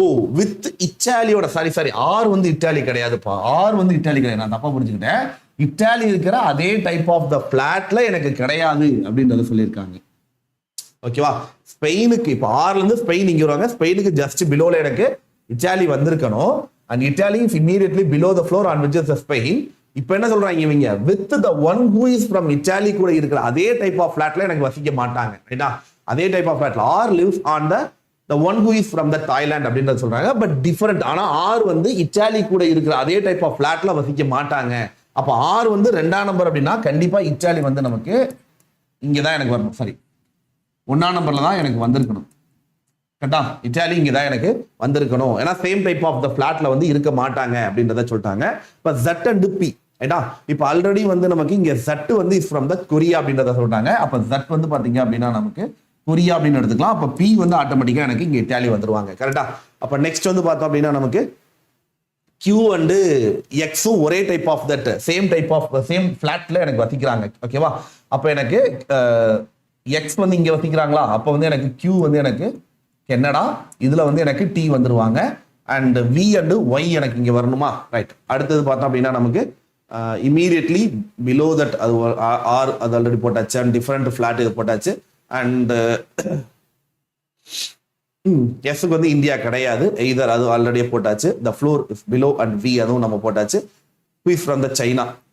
ஓ வித் இத்தாலியோட சாரி ஆர் வந்து இத்தாலி கிடையாதுப்பா. ஆர் வந்து இத்தாலி கிடையாது, நான் தப்பா புரிஞ்சுக்கிட்டேன். இத்தாலி இருக்கிற அதே டைப் ஆஃப் த பிளாட்ல எனக்கு கிடையாது அப்படின்றத சொல்லியிருக்காங்க. ஓகேவா? ஸ்பெயினுக்கு இப்போ ஆர்ல இருந்து ஸ்பெயின் இங்க வருவாங்க. ஸ்பெயினுக்கு ஜஸ்ட் பிலோல எனக்கு இத்தாலி வந்திருக்கணும். And Italy is immediately below the floor on which is the Spain. இப்போ என்ன சொல்றாங்க இவங்க, with the one who is from Italy கூட இருக்கிற அதே டைப் ஆஃப் பிளாட்ல எனக்கு வசிக்க மாட்டாங்க. ரைட்டா? அதே டைப் ஆஃப் பிளாட்ல R lives on the one who is from the Thailand அப்படின்றது சொல்றாங்க. But different. ஆனா ஆர் வந்து இத்தாலி கூட இருக்கிற அதே டைப் ஆஃப் பிளாட்ல வசிக்க மாட்டாங்க. அப்ப ஆர் வந்து 2ஆம் நம்பர் அப்படின்னா கண்டிப்பா இத்தாலி வந்து நமக்கு இங்கதான் எனக்கு வரணும். சாரி 1ஆம் நம்பர்ல தான் எனக்கு வந்திருக்கணும். கரெக்டா? இத்தாலி இங்கதான் எனக்கு வந்திருக்கணும். ஏன்னா சேம் டைப் ஆஃப் த பிளாட்ல வந்து இருக்க மாட்டாங்க அப்படின்றத சொல்லிட்டாங்க. இப்ப Z அண்ட் பி ரைட்டா? இப்ப ஆல்ரெடி வந்து நமக்கு இங்க Z வந்து இஸ் ஃப்ரம் த கொரியா அப்படின்றத சொல்லிட்டாங்க. அப்ப Z வந்து பாத்தீங்க அப்படின்னா நமக்கு கொரியா அப்படின்னு எடுத்துக்கலாம். அப்ப பி வந்து ஆட்டோமேட்டிக்கா எனக்கு இங்க இத்தாலி வந்துருவாங்க. கரெக்டா? அப்ப நெக்ஸ்ட் வந்து பார்த்தோம் அப்படின்னா நமக்கு கியூ அண்ட் எக்ஸும் ஒரே type of that same type of same பிளாட்ல எனக்கு வசிக்கிறாங்க. ஓகேவா? அப்ப எனக்கு எக்ஸ் வந்து இங்க வசிக்கிறாங்களா? அப்ப வந்து எனக்கு கியூ வந்து எனக்கு கனடா, இதுல வந்து எனக்கு டி வந்துருவாங்க. அண்ட் வி அண்ட் ஒய் எனக்கு இங்க வரணுமா? ரைட். அடுத்தது பார்த்தோம் அப்படின்னா நமக்கு இமீடியட்லி பிலோ தட் அது ஆர் அது ஆல்ரெடி போட்டாச்சு. அண்ட் டிஃபரெண்ட் பிளாட் இது போட்டாச்சு. அண்ட் எஸ்க்கு வந்து இந்தியா கிடையாது. எய்தர் அது ஆல்ரெடியே போட்டாச்சு. The floor is below and V அதுவும் நம்ம போட்டாச்சு. who is from the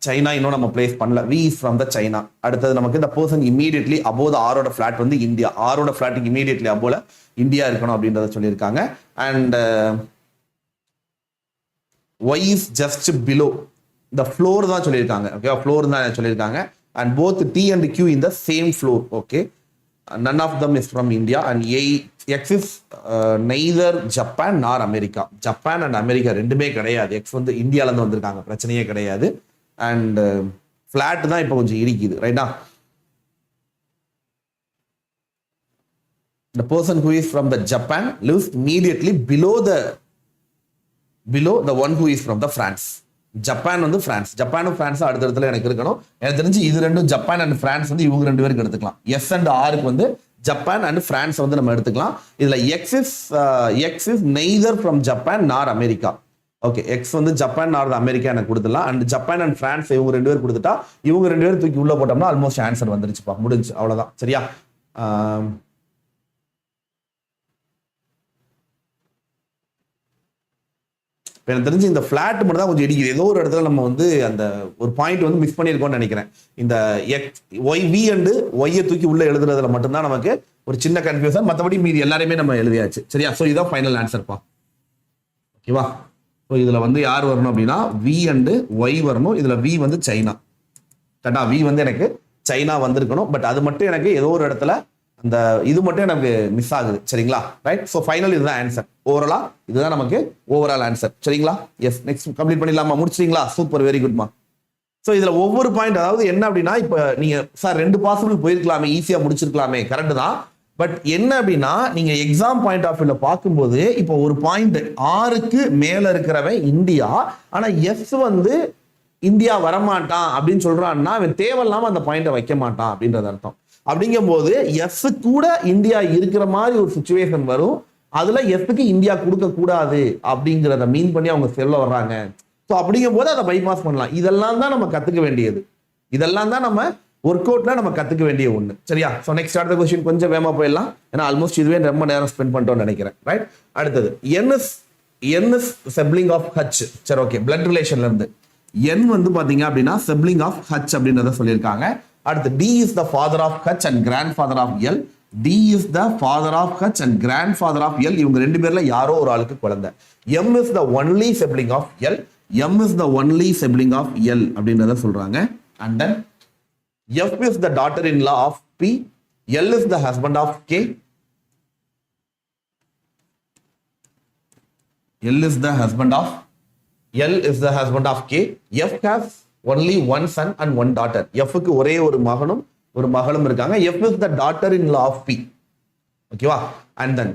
China இன்னும் நம்ம பிளேஸ் பண்ணல. V is from the China. அடுத்தது நமக்கு இந்த பர்சன் இமீடியட்லி அபோவ் த ஆரோட ஃபிளாட் வந்து இந்தியா. ஆரோட ஃபிளாட்டுக்கு இமீடியட்லி அபோல இந்தியா இருக்கணும் அப்படின்றத சொல்லியிருக்காங்க. And Y is just below the floor தான் சொல்லியிருக்காங்க. ஓகே, ஃப்ளோர் தான் சொல்லியிருக்காங்க. And both T and Q in the same floor. Okay, none of them is from India and X is neither Japan nor America. Japan and America ரெண்டுமே கிடையாது. எக்ஸ் வந்து இந்தியால இருந்து வந்திருக்காங்க, பிரச்சனையே கிடையாது. அண்ட் பிளாட் தான் இப்போ கொஞ்சம் இருக்குது. ரைட்டா? the person who is from the Japan lives immediately below the one who is from the France. Japan வந்து பிரான்ஸ். ஜப்பானும் பிரான்ஸும் அடுத்த இடத்துல எனக்கு இருக்கணும். எனக்கு தெரிஞ்சு இது ரெண்டும் ஜப்பான் அண்ட் பிரான்ஸ் வந்து இவங்க 2 பேருக்கு எடுத்துக்கலாம். எஸ் அண்ட் ஆருக்கு வந்து ஜப்பான் அண்ட் பிரான்ஸ் வந்து நம்ம எடுத்துக்கலாம். இதுல X is neither from Japan நார் அமெரிக்கா. ஓகே, எக்ஸ் வந்து ஜப்பான் நார் அமெரிக்கா எனக்கு கொடுத்துடலாம். அண்ட் ஜப்பான் அண்ட் பிரான்ஸ் இவங்க 2 பேர் கொடுத்துட்டா இவங்க 2 பேர் தூக்கி உள்ள போட்டோம்னா ஆல்மோஸ்ட் ஆன்சர் வந்துருச்சுப்பா, முடிஞ்சு, அவ்வளவுதான். சரியா? எனக்கு தெரிஞ்சு இந்த பிளாட் மட்டும் தான் கொஞ்சம் இடிக்குது. ஏதோ ஒரு இடத்துல நம்ம வந்து அந்த ஒரு பாயிண்ட் வந்து மிஸ் பண்ணியிருக்கோம்னு நினைக்கிறேன். இந்த ஒய் வி அண்ட் ஒய்யை தூக்கி உள்ள எழுதுறதுல மட்டும்தான் நமக்கு ஒரு சின்ன கன்ஃபியூஷன். மற்றபடி மீதி எல்லாருமே நம்ம எழுதியாச்சு. சரியா? ஸோ இதுதான் ஃபைனல் ஆன்சர்ப்பா. ஓகேவா? ஸோ இதுல வந்து யார் வரணும் அப்படின்னா வி அண்ட் ஒய் வரணும். இதுல வி வந்து சைனா. கரெக்டா? வி வந்து எனக்கு சைனா வந்திருக்கணும். பட் அது மட்டும் எனக்கு ஏதோ ஒரு இடத்துல அந்த இது மட்டும் எனக்கு மிஸ் ஆகுது. சரிங்களா? ரைட். ஸோ ஃபைனல் இதுதான் ஆன்சர். ஓவராலா இதுதான் நமக்கு ஓவரால் ஆன்சர். சரிங்களா? எஸ். நெக்ஸ்ட் கம்ப்ளீட் பண்ணிடலாமா? முடிச்சிட்டீங்களா? Super, very குட்மா. ஸோ இதுல ஒவ்வொரு பாயிண்ட், அதாவது என்ன அப்படின்னா இப்போ நீங்க சார் 2 பாசிபிள் போயிருக்கலாமே, ஈஸியா முடிச்சிருக்கலாமே, கரெக்ட் தான். பட் என்ன அப்படின்னா நீங்க எக்ஸாம் பாயிண்ட் ஆஃப் வியூல பார்க்கும்போது இப்போ ஒரு பாயிண்ட் ஆருக்கு மேல இருக்கிறவன் இந்தியா, ஆனா எஸ் வந்து இந்தியா வரமாட்டான் அப்படின்னு சொல்றான்னா அவன் தேவையில்லாம அந்த பாயிண்ட்டை வைக்க மாட்டான் அப்படின்றது அர்த்தம். அப்படிங்கும் போது எஸ் கூட இந்தியா இருக்கிற மாதிரி ஒரு சிச்சுவேஷன் வரும். அதுல எஸ்க்கு இந்தியா கொடுக்க கூடாது அப்படிங்கிறத மீன் பண்ணி அவங்க சொல்ல வர்றாங்க. ஸோ ஸோ அப்படிங்கும் போது அதை பைபாஸ் பண்ணலாம். இதெல்லாம் தான் நம்ம கத்துக்க வேண்டியது, இதெல்லாம் தான் நம்ம ஒர்க் அவுட்ல நம்ம கத்துக்க வேண்டிய ஒண்ணு. சரியா? ஸோ நெக்ஸ்ட் அடுத்த கொஸ்டின் கொஞ்சம் வேகமா போயிடலாம், ஏன்னா ஆல்மோஸ்ட் இதுவே ரொம்ப நேரம் ஸ்பெண்ட் பண்ணிட்டோம்னு நினைக்கிறேன். ரைட், அடுத்தது n is sibling of h. சரி, ஓகே, பிளட் ரிலேஷன்ல இருந்து n வந்து பாத்தீங்க அப்படின்னா sibling of h அப்படின்றத சொல்லியிருக்காங்க. அடுத்து d is the father of h and grandfather of l. d is the father of h and grandfather of l. இவங்க ரெண்டு பேர்ல யாரோ ஒரு ஆளுக்கு குழந்தை. m is the only sibling of l. m is the only sibling of l அப்படின்றத சொல்றாங்க. and then f is the daughter-in-law of p. l is the husband of k. l is the husband of k. f has only one son and one daughter. f க்கு ஒரே ஒரு மகளும் இருக்காங்க. f is the daughter-in-law of p. ஓகேவா? and then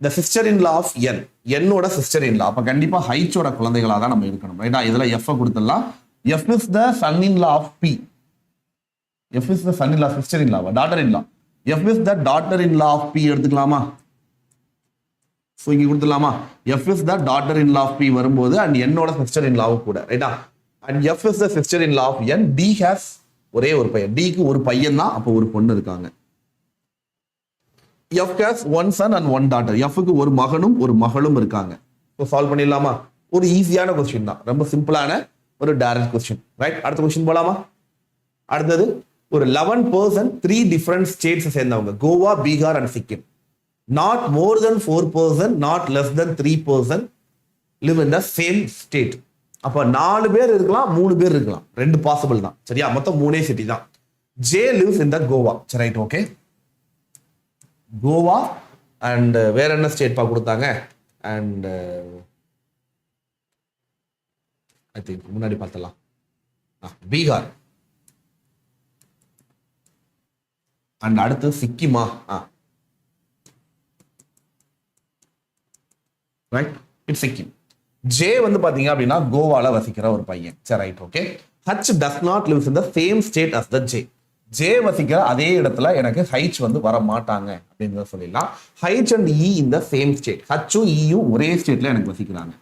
the sister-in-law of n. n ஓட sister-in-law. அப்ப கண்டிப்பா h ஓட குழந்தைகளா தான் நம்ம இருக்கணும். ரைட்டா? இதுல f கொடுத்துடலாம். f is the son-in-law of p. f is the son-in-law, sister-in-law, daughter-in-law. f is the daughter-in-law of p எடுத்துக்கலாமா? சோ இங்க கொடுத்துடலாமா? f is the daughter-in-law of p வரும்போது and n ஓட sister-in-law கூட. ரைட்டா? and f is the sister-in-law of n. d has ஒரே ஒரு பையன். d க்கு ஒரு பையன் தான், அப்ப ஒரு பொண்ணு இருக்காங்க. f has one son and one daughter. f க்கு ஒரு மகளும் இருக்காங்க. சோ சால்வ் பண்ணிடலாமா? ஒரு ஈஸியான क्वेश्चन தான், ரொம்ப சிம்பிளான ஒரு டைரக்ட் क्वेश्चन. ரைட், அடுத்த क्वेश्चन போலாமா? அடுத்தது ஒரு 11% 3 டிஃபரண்ட் ஸ்டேட்ஸ் சேர்ந்தவங்க, Goa, Bihar and Sikkim. not more than 4%, not less than 3% live in the same state. அப்ப 4 பேர் இருக்கலாம், 3 பேர் இருக்கலாம், ரெண்டு பாசிபிள் தான். சரியா? மொத்தம் 3 சிட்டி தான். J lives in the Goa. சரி, ரைட், ஓகே. கோவா அண்ட் வேற என்ன ஸ்டேட் பா கொடுத்தாங்க? அண்ட் ஐ திங்க் முன்னாடி பார்த்தலாம், பீகார். அண்ட் அடுத்து சிக்கிமா. Right, it's Sikkim. ஜே வந்து பாத்தீங்க அப்படின்னா கோவால வசிக்கிற ஒரு பையன். சரி, right, okay. H does not lives in the same state as the J. J வசிக்கிற அதே இடத்துல எனக்கு ஹைச் வந்து வர மாட்டாங்க அப்படின்றத சொல்லிடலாம். H and E in the same state. ஹச்சும் இயும் ஒரே ஸ்டேட்ல எனக்கு வசிக்கிறாங்க.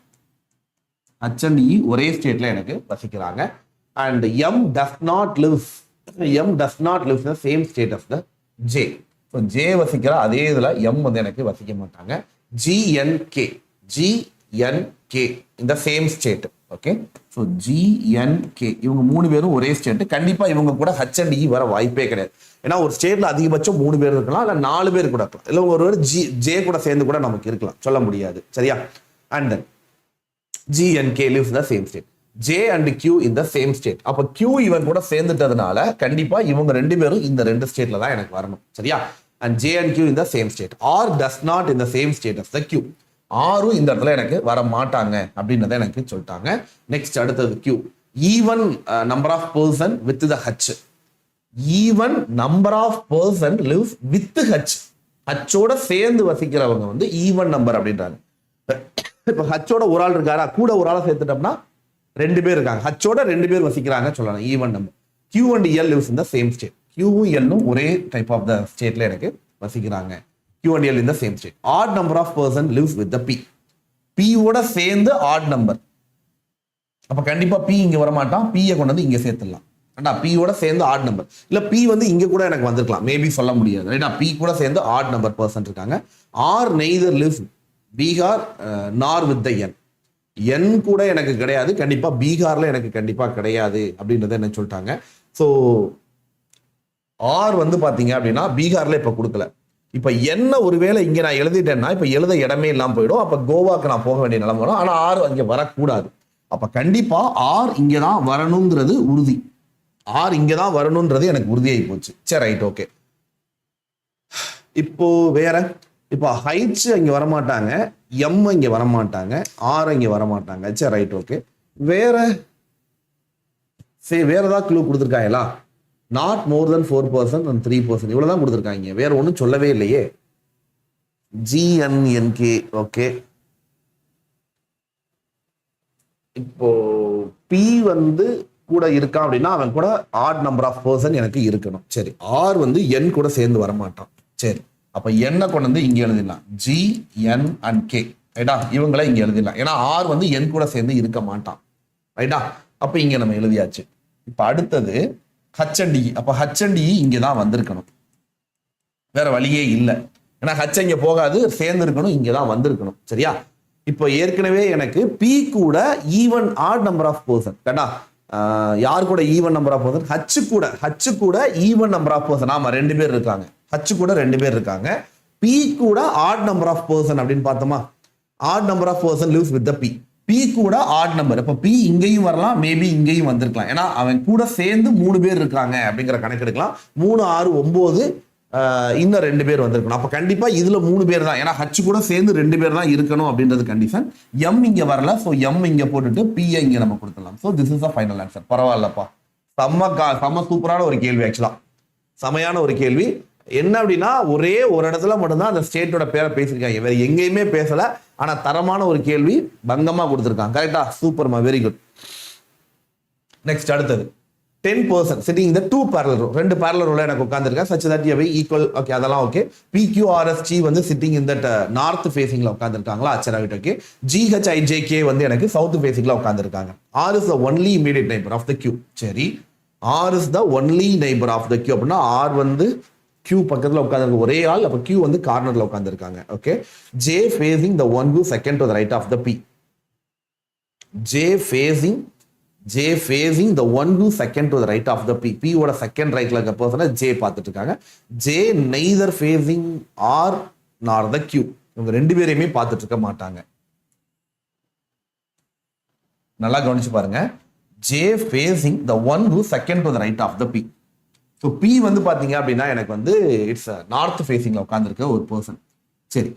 ஹச் அண்ட் இ ஒரே ஸ்டேட்ல எனக்கு வசிக்கிறாங்க. And M does not lives in the same state as the J. So J வசிக்கிற அதே இதுல M வந்து எனக்கு வசிக்க மாட்டாங்க. GNK in the same state. Okay, so GNK இவங்க மூணு பேரும் ஒரே ஸ்டேட். கண்டிப்பா இவங்க கூட H and E வர வாய்ப்பே கிடையாது. ஏன்னா ஒரு ஸ்டேட்ல அதிகபட்சம் 3 பேர் இருக்கலாம், இல்ல 4 பேர் கூட இருக்கலாம், இல்ல ஒரு J கூட சேர்ந்து கூட நமக்கு இருக்கலாம், சொல்ல முடியாது. சரியா? and then GNK lives in the same state. J and Q in the same state. அப்ப Q இவன் கூட சேர்ந்துட்டதுனால கண்டிப்பா இவங்க ரெண்டு பேரும் இந்த ரெண்டு ஸ்டேட்ல தான் எனக்கு வரணும். சரியா? and J and Q in the same state. R does not in the same state as the Q. ஆரும் இந்த இடத்துல எனக்கு வர மாட்டாங்க அப்படின்றத எனக்கு சொல்லிட்டாங்க. நெக்ஸ்ட் அடுத்தது Q. Even number of person with the H. Even number of person lives with H. H ஓட சேர்ந்து வசிக்கிறவங்க வந்து ஈவன் நம்பர் அப்படின்றாங்க. இப்ப H ஓட ஒரு ஆள் இருக்காரா, கூட ஒரு ஆளை சேர்த்துட்டோம்னா 2 பேர் இருக்காங்க. H ஓட 2 பேர் வசிக்கிறாங்க சொல்லலாம், even number. Q and L lives in the same state. Q L ஒரே டைப் ஆஃப் த ஸ்டேட்ல எனக்கு வசிக்கிறாங்க. Q and L in the same state. Odd number of person lives with the P. P ஓட சேர்ந்து odd number. அப்ப கண்டிப்பா P இங்க வர மாட்டான், P கொண்டு வந்து இங்க சேர்த்துடலாம். ஏண்டா P ஓட சேர்ந்து odd number. இல்ல P வந்து இங்க கூட எனக்கு வந்திருக்கலாம், மேபி சொல்ல முடியாது. ரைட்டா? P கூட சேர்ந்து odd number person இருக்காங்க. R neither lives Bihar nor with the N. N கூட எனக்கு கிடையாது, கண்டிப்பா பீகார்ல எனக்கு கண்டிப்பா கிடையாது அப்படின்றத என்ன சொல்லிட்டாங்க. ஸோ R வந்து பாத்தீங்க அப்படின்னா பீகார்ல இப்ப கொடுக்கல. இப்ப என்ன ஒருவேளை இங்க நான் எழுதிட்டேன்னா இப்ப எழுத இடமே இல்லாம போயிடும். அப்ப கோவாக்கு நான் போக வேண்டிய நிலைமை வரும். ஆனா R அங்க வரக்கூடாது. அப்ப கண்டிப்பா R இங்கதான் வரணுங்கிறது உறுதி. R இங்கதான் வரணும்ன்றது எனக்கு உறுதியாகி போச்சு. சரி, ரைட், ஓகே. இப்போ வேற, இப்போ ஹைட்ஸ் இங்க வரமாட்டாங்க, M இங்க வரமாட்டாங்க, R இங்க வரமாட்டாங்க. சரி, ரைட், ஓகே. வேற வேற ஏதாவது க்ளூ கொடுத்துருக்காங்களா? நாட் மோர் தென் 4% and 3%, இவ்வளவுதான் கொடுத்துருக்காங்க, வேற ஒன்றும் சொல்லவே இல்லையே. GNNK, okay. இப்போ P வந்து கூட இருக்கான் அப்படின்னா அவன் கூட ஆட் நம்பர் ஆஃப் பர்சன் எனக்கு இருக்கணும். சரி, R வந்து N கூட சேர்ந்து வரமாட்டான். சரி, அப்ப என்ன கொண்டு வந்து இங்க எழுதிடலாம், GN and K. ரைட்டா? இவங்களை இங்க எழுதிடலாம். ஏன்னா ஆர் வந்து என் கூட சேர்ந்து இருக்க மாட்டான். ரைட்டா? அப்ப இங்க நம்ம எழுதியாச்சு. இப்ப அடுத்தது ஹச்என்டி. அப்ப ஹச்என்டி இங்க தான் வந்திருக்கணும், வேற வழியே இல்லை. ஏன்னா ஹச் இங்க போகாது, சேர்ந்து இருக்கணும், இங்க தான் வந்திருக்கணும். சரியா? இப்போ ஏற்கனவே எனக்கு பி கூட even odd number of person. கரெக்டா? யார் கூட even number of person? H கூட ஈவன் நம்பர் ஆஃப் பர்சன். ஆமா, 2 பேர் இருக்காங்க. ஹச் கூட 2 பேர் இருக்காங்க. பி கூட ஆட் நம்பர் ஆஃப் பர்சன் அப்படின்னு பார்த்தோமா? Odd number of person lives with the B. B கூட ஆட் நம்பர். இப்ப பி இங்கேயும் வரலாம், மேபி இங்கேயும் வந்திருக்கலாம். ஏன்னா அவன் கூட சேர்ந்து 3 பேர் இருக்காங்க அப்படிங்கிற கணக்கு எடுக்கலாம். 3, 6, 9, இன்னும் 2 பேர் வந்திருக்கணும். அப்ப கண்டிப்பா இதுல 3 பேர் தான். ஏன்னா ஹச் கூட சேர்ந்து 2 பேர் தான் இருக்கணும் அப்படின்றது கண்டிஷன். எம் இங்க வரல, சோ எம் இங்க போட்டுட்டு பி இங்க நம்ம கொடுத்துடலாம். So this is the final answer. பரவாயில்லப்பா, செம்ம சூப்பரான ஒரு கேள்வி. ஆக்சுவலா செமையான ஒரு கேள்வி. என்ன அப்படின்னா ஒரே ஒரு இடத்துல மட்டும்தான் அந்த ஸ்டேட்டோட பேரை பேசியிருக்காங்க, வேற எங்கேயுமே பேசல. ஆனா தரமான ஒரு கேள்வி, பங்கமா கொடுத்துருக்காங்க. கரெக்டா? சூப்பர்மா, வெரி குட். நெக்ஸ்ட் அடுத்தது 10% sitting in the 2 parallel row. 2 parallel row எனக்கு உட்கார்ந்திருக்கேன் such that you equal. Okay, அதெல்லாம் ஓகே. PQRST வந்து sitting in that north facingல உட்கார்ந்திருக்காங்களா? சரி, ரைட், ஓகே. GHIJK வந்து எனக்கு south facingல உட்கார்ந்திருக்காங்க. R is the only immediate neighbor of the Q. சரி, R is the only neighbor of the Q அப்படின்னா R வந்து Q பக்கத்துல உட்கார்ந்திருக்க ஒரே ஆள். அப்ப Q வந்து கார்னர்ல உட்கார்ந்திருக்காங்க. Okay. J facing the one who second to the right of the P. J facing the one who second to the right of the P. P ஓட second rightல இருக்க பர்சனை J பார்த்துட்டு இருக்காங்க. J neither facing R nor the Q. இவங்க 2 பேரையுமே பார்த்துட்டு இருக்க மாட்டாங்க. நல்லா கவனிச்சு பாருங்க. J facing the one who second to the right of the P. So P வந்து பாத்தீங்க அப்படின்னா எனக்கு வந்து இட்ஸ் நார்த் ஃபேசிங்ல உட்கார்ந்திருக்க ஒரு பர்சன். சரி,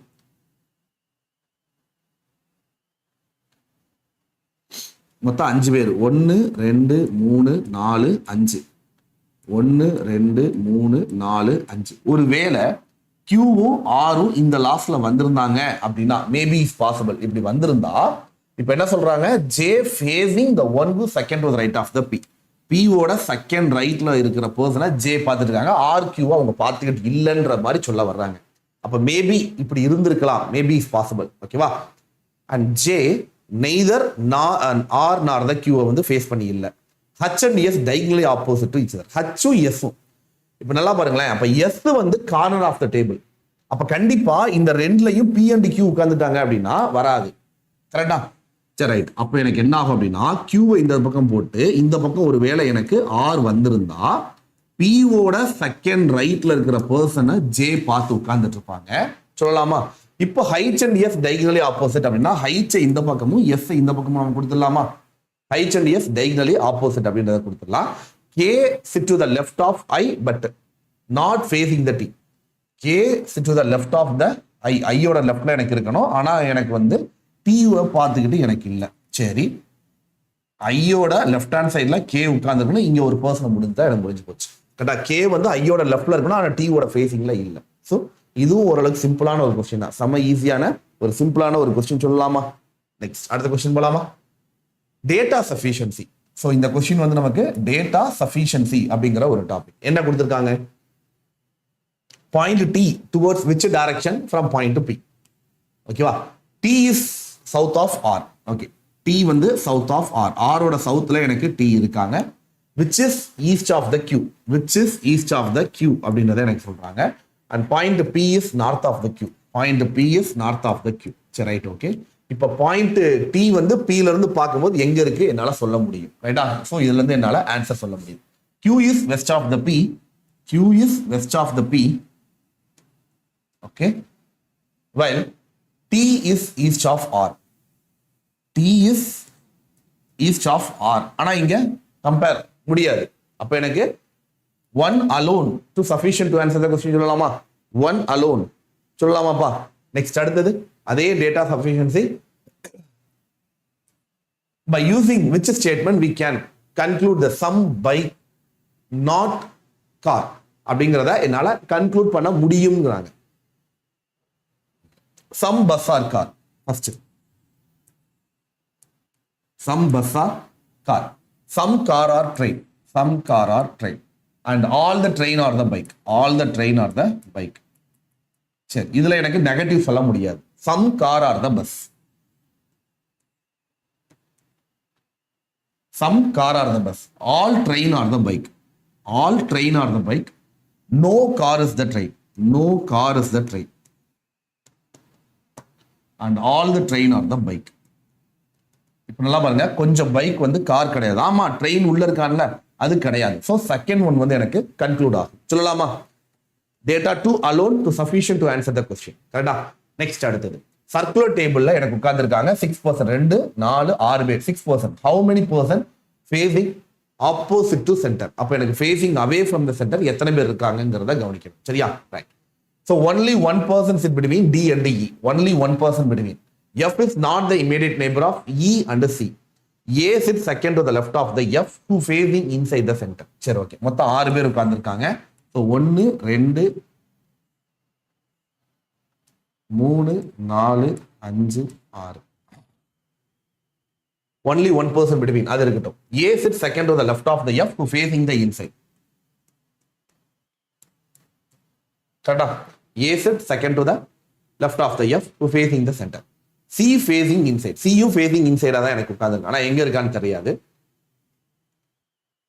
மொத்தம் 5 பேர். 1 2 3 4 5. 1 2 3 4 5. ஒருவேளை Qவும் Rவும் இந்த லாஸ்ட்ல வந்திருந்தாங்க அப்படின்னா மேபி இஸ் பாசிபிள். இப்படி வந்திருந்தா இப்ப என்ன சொல்றாங்க? J facing the one who second to the right of the P. P ஓட செகண்ட் ரைட்ல இருக்கிற பர்சனை J பார்த்துட்டு இருக்காங்க. RQ அவங்க பார்த்துக்கிட்டு இல்லைன்ற மாதிரி சொல்ல வர்றாங்க. அப்ப மேபி இப்படி இருந்திருக்கலாம், மேபி இஸ் பாசிபிள். ஓகேவா? And J neither R nor the Q வந்து ஃபேஸ் பண்ணி இல்ல. H and S diagonally opposite to each other. H um S உம் இப்ப நல்லா பாருங்களேன். அப்ப S வந்து கார்னர் ஆஃப் த டேபிள். அப்ப கண்டிப்பா இந்த ரெண்டுலயும் P and Q உட்கார்ந்துட்டாங்க அப்படின்னா வராது. கரெக்டா? சரி, ரைட். அப்ப எனக்கு என்ன ஆகும் அப்படின்னா Q இந்த பக்கம் போட்டு இந்த பக்கம் ஒரு வேளை எனக்கு R வந்திருந்தா P ஓட செகண்ட் ரைட்ல இருக்கிற பர்சனை J பார்த்து உட்கார்ந்துட்டு இருப்பாங்க. சொல்லலாமா? இப்போ H and S diagonally opposite அப்படின்னா H இந்த பக்கமும் S இந்த பக்கமும் நம்ம கொடுத்துடலாமா? H and S diagonally opposite அப்படின்றத கொடுத்துடலாம். K sit to the left of I but not facing the T. K sit to the left of the I ஓட லெஃப்ட்ல எனக்கு இருக்கணும், ஆனா எனக்கு வந்து T-வை பார்த்துக்கிட்டு எனக்கு இல்லை. சரி, ஐயோட லெஃப்ட் ஹேண்ட் சைட்ல K உட்கார்ந்துருக்கணும். இங்க ஒரு பர்சனை முடிஞ்சா எனக்கு முடிஞ்சு போச்சு. கரெக்டா? K வந்து ஐயோட லெஃப்ட்ல இருக்கணும், ஆனா T-வோட ஃபேசிங்ல இல்லை. ஸோ இதுவும் ஓரளவுக்கு சிம்பிளான ஒரு கொஸ்டின் தான். செம்ம ஈஸியான ஒரு சிம்பிளான ஒரு கொஸ்டின் சொல்லலாமா? நெக்ஸ்ட் அடுத்த கொஸ்டின் போலாமா? Data sufficiency. ஸோ இந்த கொஸ்டின் வந்து நமக்கு டேட்டா சஃபிஷியன்சி அப்படிங்கிற ஒரு டாபிக். என்ன கொடுத்துருக்காங்க? Point T towards which direction from point to P. ஓகேவா? T is south of R. Okay, T வந்து சவுத் ஆஃப் R. R ஓட சவுத்ல எனக்கு T இருக்காங்க. Which is east of the Q. Which is east of the Q அப்படின்றத எனக்கு சொல்றாங்க. And point P is north of the Q. Point P is north of the Q. சரி, ரைட், ஓகே. இப்போ பாயிண்ட் T வந்து P ல இருந்து பார்க்கும்போது எங்க இருக்கு என்னால சொல்ல முடியும். ரைட்டா? ஸோ இதுல இருந்து என்னால ஆன்சர் சொல்ல முடியும். Q is west of the P. Q is west of the P. Okay. While T is east of R. T is east of R. ஆனா இங்க கம்பேர் முடியாது. அப்ப எனக்கு one alone to sufficient to answer the question சொல்லலாமா? One alone சொல்லலாமாப்பா? நெக்ஸ்ட் அடுத்தது அதே data sufficiency. By using which statement we can conclude the sum by not car அப்படிங்கிறத என்னால கன்க்ளூட் பண்ண முடியும்ங்கிறாங்க. Some bus or car. First, some bus or car. Some car or train. Some car or train. And all the train or the bike. All the train or the bike. சரி, இதுல எனக்கு நெகட்டிவ் சொல்ல முடியாது. some car or the bus. Some car or the bus. All train or the bike. All train or the bike. No car is the train. No car is the train. And all the train or the bike. இப்போ நல்லா பாருங்க, கொஞ்சம் பைக் வந்து கார் கிடையாது. ஆமா, ட்ரெயின் உள்ள இருக்கான்ல, அது கிடையாது. ஸோ செகண்ட் ஒன் வந்து எனக்கு கன்க்ளூட் ஆகும். சொல்லலாமா? Data 2 alone to sufficient to answer the question. கரெக்டா? நெக்ஸ்ட் அடுத்தது சர்க்குலர் டேபிள்ல எனக்கு உட்கார்ந்துருக்காங்க 6%, 2, 4, 6 பேர் 6%. How many person facing opposite to centre? அப்போ எனக்கு facing away from the centre எத்தனை பேர் இருக்காங்கிறத கவனிக்கணும். சரியா? Right. So only 1% sit between D and E. Only 1% between. F is not the immediate neighbor of E and C. A sits second to the left of the F who facing inside the center. சரி, ஓகே. மொத்தம் 6 பேர் உட்கார்ந்துருக்காங்க. ஸோ 1, 2, 3, 4, 5, 6. Only 1% between. அது இருக்கட்டும். A sits second to the left of the F who facing the inside. கரெக்டா? A sits second to the left of the F who facing the center. C facing inside. C யும் facing inside தான் எனக்கு உட்கார்ந்துருக்கு. ஆனா எங்க இருக்கான்னு தெரியாது.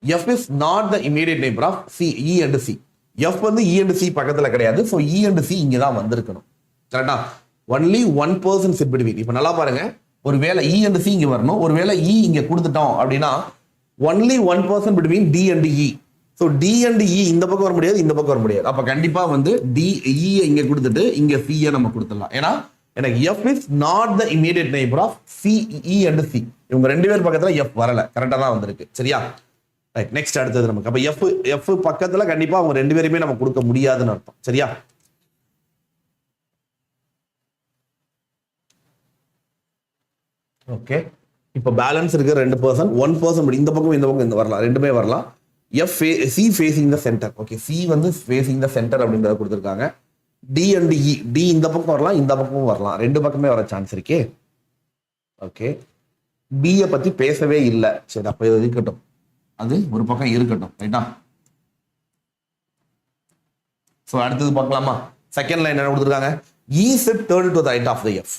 F is not the immediate neighbor of C, E and C. F வந்து E and C பக்கத்துல கிடையாது. So E and C இங்க தான் வந்திருக்கணும். கரெக்டா? Only 1% sit between. இப்போ நல்லா பாருங்க, ஒருவேளை E and C இங்க வரணும், ஒருவேளை E இங்க கொடுத்துட்டோம் அப்படின்னா only 1% between D and E. So D and E இந்த பக்கம் வர முடியாது, இந்த பக்கம் வர முடியாது. அப்ப கண்டிப்பா வந்து D, E இங்க கொடுத்துட்டு இங்க C நம்ம கொடுத்துடலாம். ஏன்னா எனக்கு F is not the immediate neighbor of C, E and C. இவங்க ரெண்டு பேர் பக்கத்துல F வரல, கரெக்டா தான் வந்திருக்கு. சரியா? ரைட். நெக்ஸ்ட் அடுத்தது நமக்கு அப்ப F பக்கத்துல கண்டிப்பா அவங்க ரெண்டு பேருமே நம்ம கொடுக்க முடியாதுன்னு அர்த்தம். சரியா? ஓகே. இப்போ பேலன்ஸ் இருக்கு 2%, 1% இந்த பக்கம் இந்த பக்கம் இந்த வரலாம், ரெண்டுமே வரலாம். C facing the center. Okay, C வந்து facing the center அப்படின்றத கொடுத்துருக்காங்க. D and E, D இந்த பக்கம் வரலாம், இந்த பக்கமும் வரலாம், ரெண்டு பக்கமே வர சான்ஸ் இருக்கே. ஓகே, B பத்தி பேசவே இல்லை. சரி, அப்ப இது இருக்கட்டும், அது ஒரு பக்கம் இருக்கட்டும். ரைட்டா? சோ அடுத்தது பார்க்கலாமா? செகண்ட் லைன் என்ன கொடுத்துருக்காங்க? E sit third to the right of the F.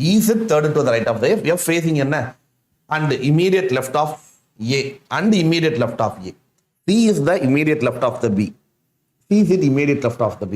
E sit third to the right of the F. F facing என்ன? And immediate left of A and immediate left of A. C is the immediate left of the B. C is immediate left of the B.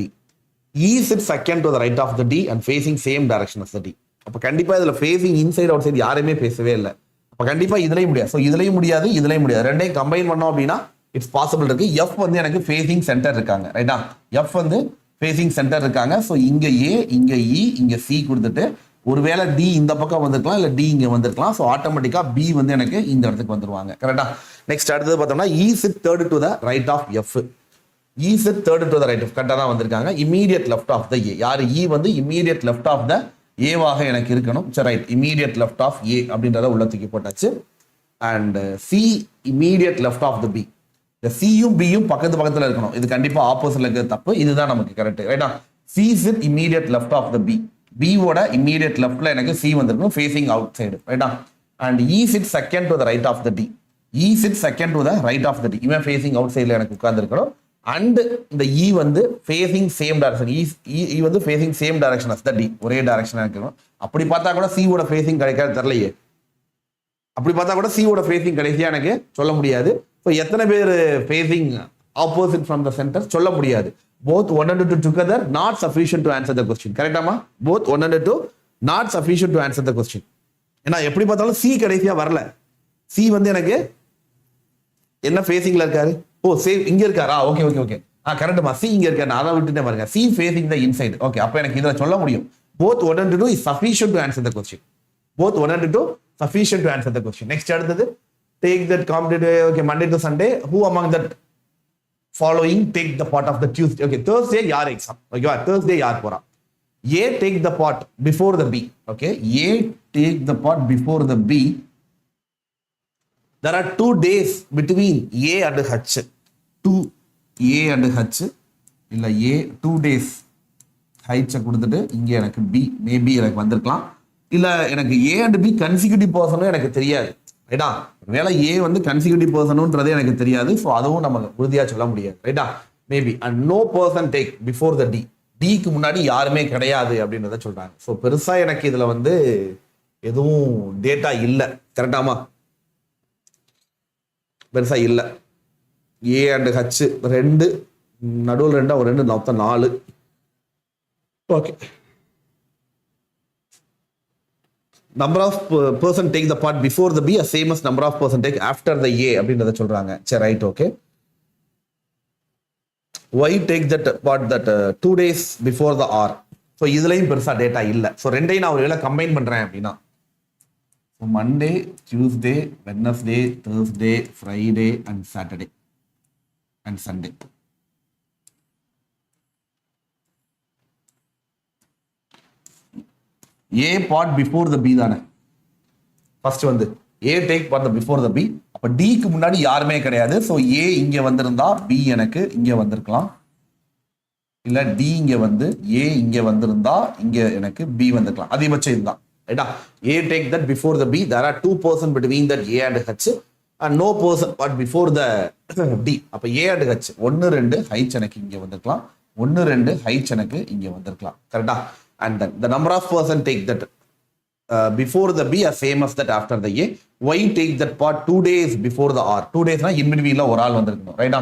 E sits second to the right of the D and facing same direction as the D. அப்ப கண்டிப்பா இதுல facing inside outside யாருமே பேசவே இல்லை. அப்ப கண்டிப்பா இதுலயும் முடியாது. சோ இதுலயும் முடியாது, இதுலயும் முடியாது. ரெண்டையும் கம்பைன் பண்ணோம் அப்படின்னா இட்ஸ் பாசிபிள் இருக்கு. F வந்து எனக்கு ஃபேசிங் சென்டர் இருக்காங்க. ரைட்டா? F வந்து ஃபேசிங் சென்டர் இருக்காங்க. சோ இங்க A, இங்க E, இங்க C கொடுத்துட்டு ஒருவேளை D இந்த பக்கம் வந்திருக்கலாம், இல்ல D இங்க வந்திருக்கலாம். சோ ஆட்டோமேட்டிக்கா B வந்து எனக்கு இந்த இடத்துக்கு வந்துருவாங்க. கரெக்டா? நெக்ஸ்ட் அடுத்தது பார்த்தோம்னா E sit third to the right of F. E sit third to the right of, கரெக்டா தான் வந்திருக்காங்க. immediate left of the A. யாரு? E வந்து immediate left of the A வாக எனக்கு இருக்கணும். சரி, right. immediate left of A அப்படின்றத உள்ள தூக்கி போட்டாச்சு. And C immediate left of the B. இந்த C-யும் B-யும் பக்கத்துல இருக்கணும். இது கண்டிப்பா ஆப்போசிட்ல இருக்கிறது தப்பு. இதுதான் நமக்கு கரெக்ட். ரைட்டா? C sit immediate left of the B. B ஓட immediate leftல எனக்கு C வந்திருக்கணும், facing outside. ரைட்டா? And E sit second to the right of the D. E sit second to the right of the D. இவன் facing outsideல எனக்கு உட்கார்ந்துருக்கணும். அண்ட் இந்த E வந்து ஃபேசிங் சேம் டைரக்ஷன். E வந்து ஃபேசிங் சேம் டைரக்ஷன் அஸ் த D. ஒரே டைரக்ஷனா இருக்கணும். அப்படி பார்த்தா கூட C ஓட ஃபேசிங் கிடைக்காது, தெரியலையே. அப்படி பார்த்தா கூட C ஓட ஃபேசிங் கடைசியா எனக்கு சொல்ல முடியாது. ஸோ எத்தனை பேர் facing opposite from the centre சொல்ல முடியாது. Both 1 and 2 together not sufficient to answer the question. கரெக்டாமா? Both 1 and 2 not sufficient to answer the question. ஏன்னா எப்படி பார்த்தாலும் C கடைசியா வரல. C வந்து எனக்கு என்ன ஃபேசிங்ல இருக்காரு? ஓ, சேம் இங்க இருக்காரா? Okay okay okay. கரெக்ட்மா, C இங்க இருக்காரு. நான் அதை விட்டுட்டே பாருங்க. C facing the inside. Okay, அப்ப எனக்கு இதுல சொல்ல முடியும். Both 1 and 2 is sufficient to answer the question. Both 1 and 2 sufficient to answer the question. Next அடுத்தது take that competitive. Okay, Monday to Sunday. Who among that following take the part of the Tuesday? Okay, Thursday யார் எக்ஸாம்? ஓகேவா? Thursday யார் போறா? A take the part before the B. Okay, A take the part before the B. There are 2 days between A and H. 2A and H. இல்ல A 2 days H கொடுத்துட்டு இங்க எனக்கு B மேபி எனக்கு வந்திருக்கலாம். இல்ல எனக்கு A and B கன்சிக்யூட்டிவ் பர்சனும் எனக்கு தெரியாது. ரைட்டா? ஒருவேளை A வந்து கன்சிக்யூட்டிவ் பர்சனுன்றது எனக்கு தெரியாது. ஸோ அதுவும் நம்ம உறுதியா சொல்ல முடியாது. ரைட்டா? Maybe. And no person take before the D. டிக்கு முன்னாடி யாருமே கிடையாது அப்படின்றத சொல்றாங்க. ஸோ பெருசா எனக்கு இதுல வந்து எதுவும் டேட்டா இல்லை. கரெக்டாமா? பெருசா இல்லை. ஏ அண்ட் ஹச் ரெண்டு, நடுவில் ரெண்டு, ஒரு ரெண்டு, மொத்தம் 4. Okay. Number of person take the part before the B same as number of person take after the A அப்படின்றத சொல்றாங்க. சரி, right, okay. Y take that part that 2 days before the R. So இதுலையும் பெருசா டேட்டா இல்லை. ஸோ ரெண்டையும் நான் ஒரு வேளை கம்பைன் பண்றேன் அப்படின்னா Monday, Tuesday, Wednesday, Thursday, Friday and Saturday and Sunday. A part before the B தானே ஃபர்ஸ்ட் வந்து A take part before the B. அப்ப டிக்கு முன்னாடி யாருமே கிடையாது. ஸோ ஏ இங்க வந்திருந்தா பி எனக்கு இங்க வந்திருக்கலாம், இல்ல டி இங்க வந்து ஏ இங்க வந்திருந்தா இங்க எனக்கு பி வந்திருக்கலாம். அதிகபட்சம் இதுதான். ரைட்டா? A take that before the B. There are 2 person between that A and H and no person but before the D. அப்ப ஏ அண்ட் ஹச் 1 2 ஹைச் எனக்கு இங்க வந்திருக்கலாம், 1 2 ஹைச் எனக்கு இங்க வந்திருக்கலாம். கரெக்டா? And then the number of person take that before the B are same as that after the A. Y take that part 2 days before the R. 2 days na in between la ஒரு ஆள் வந்திருக்கணும். ரைட்டா?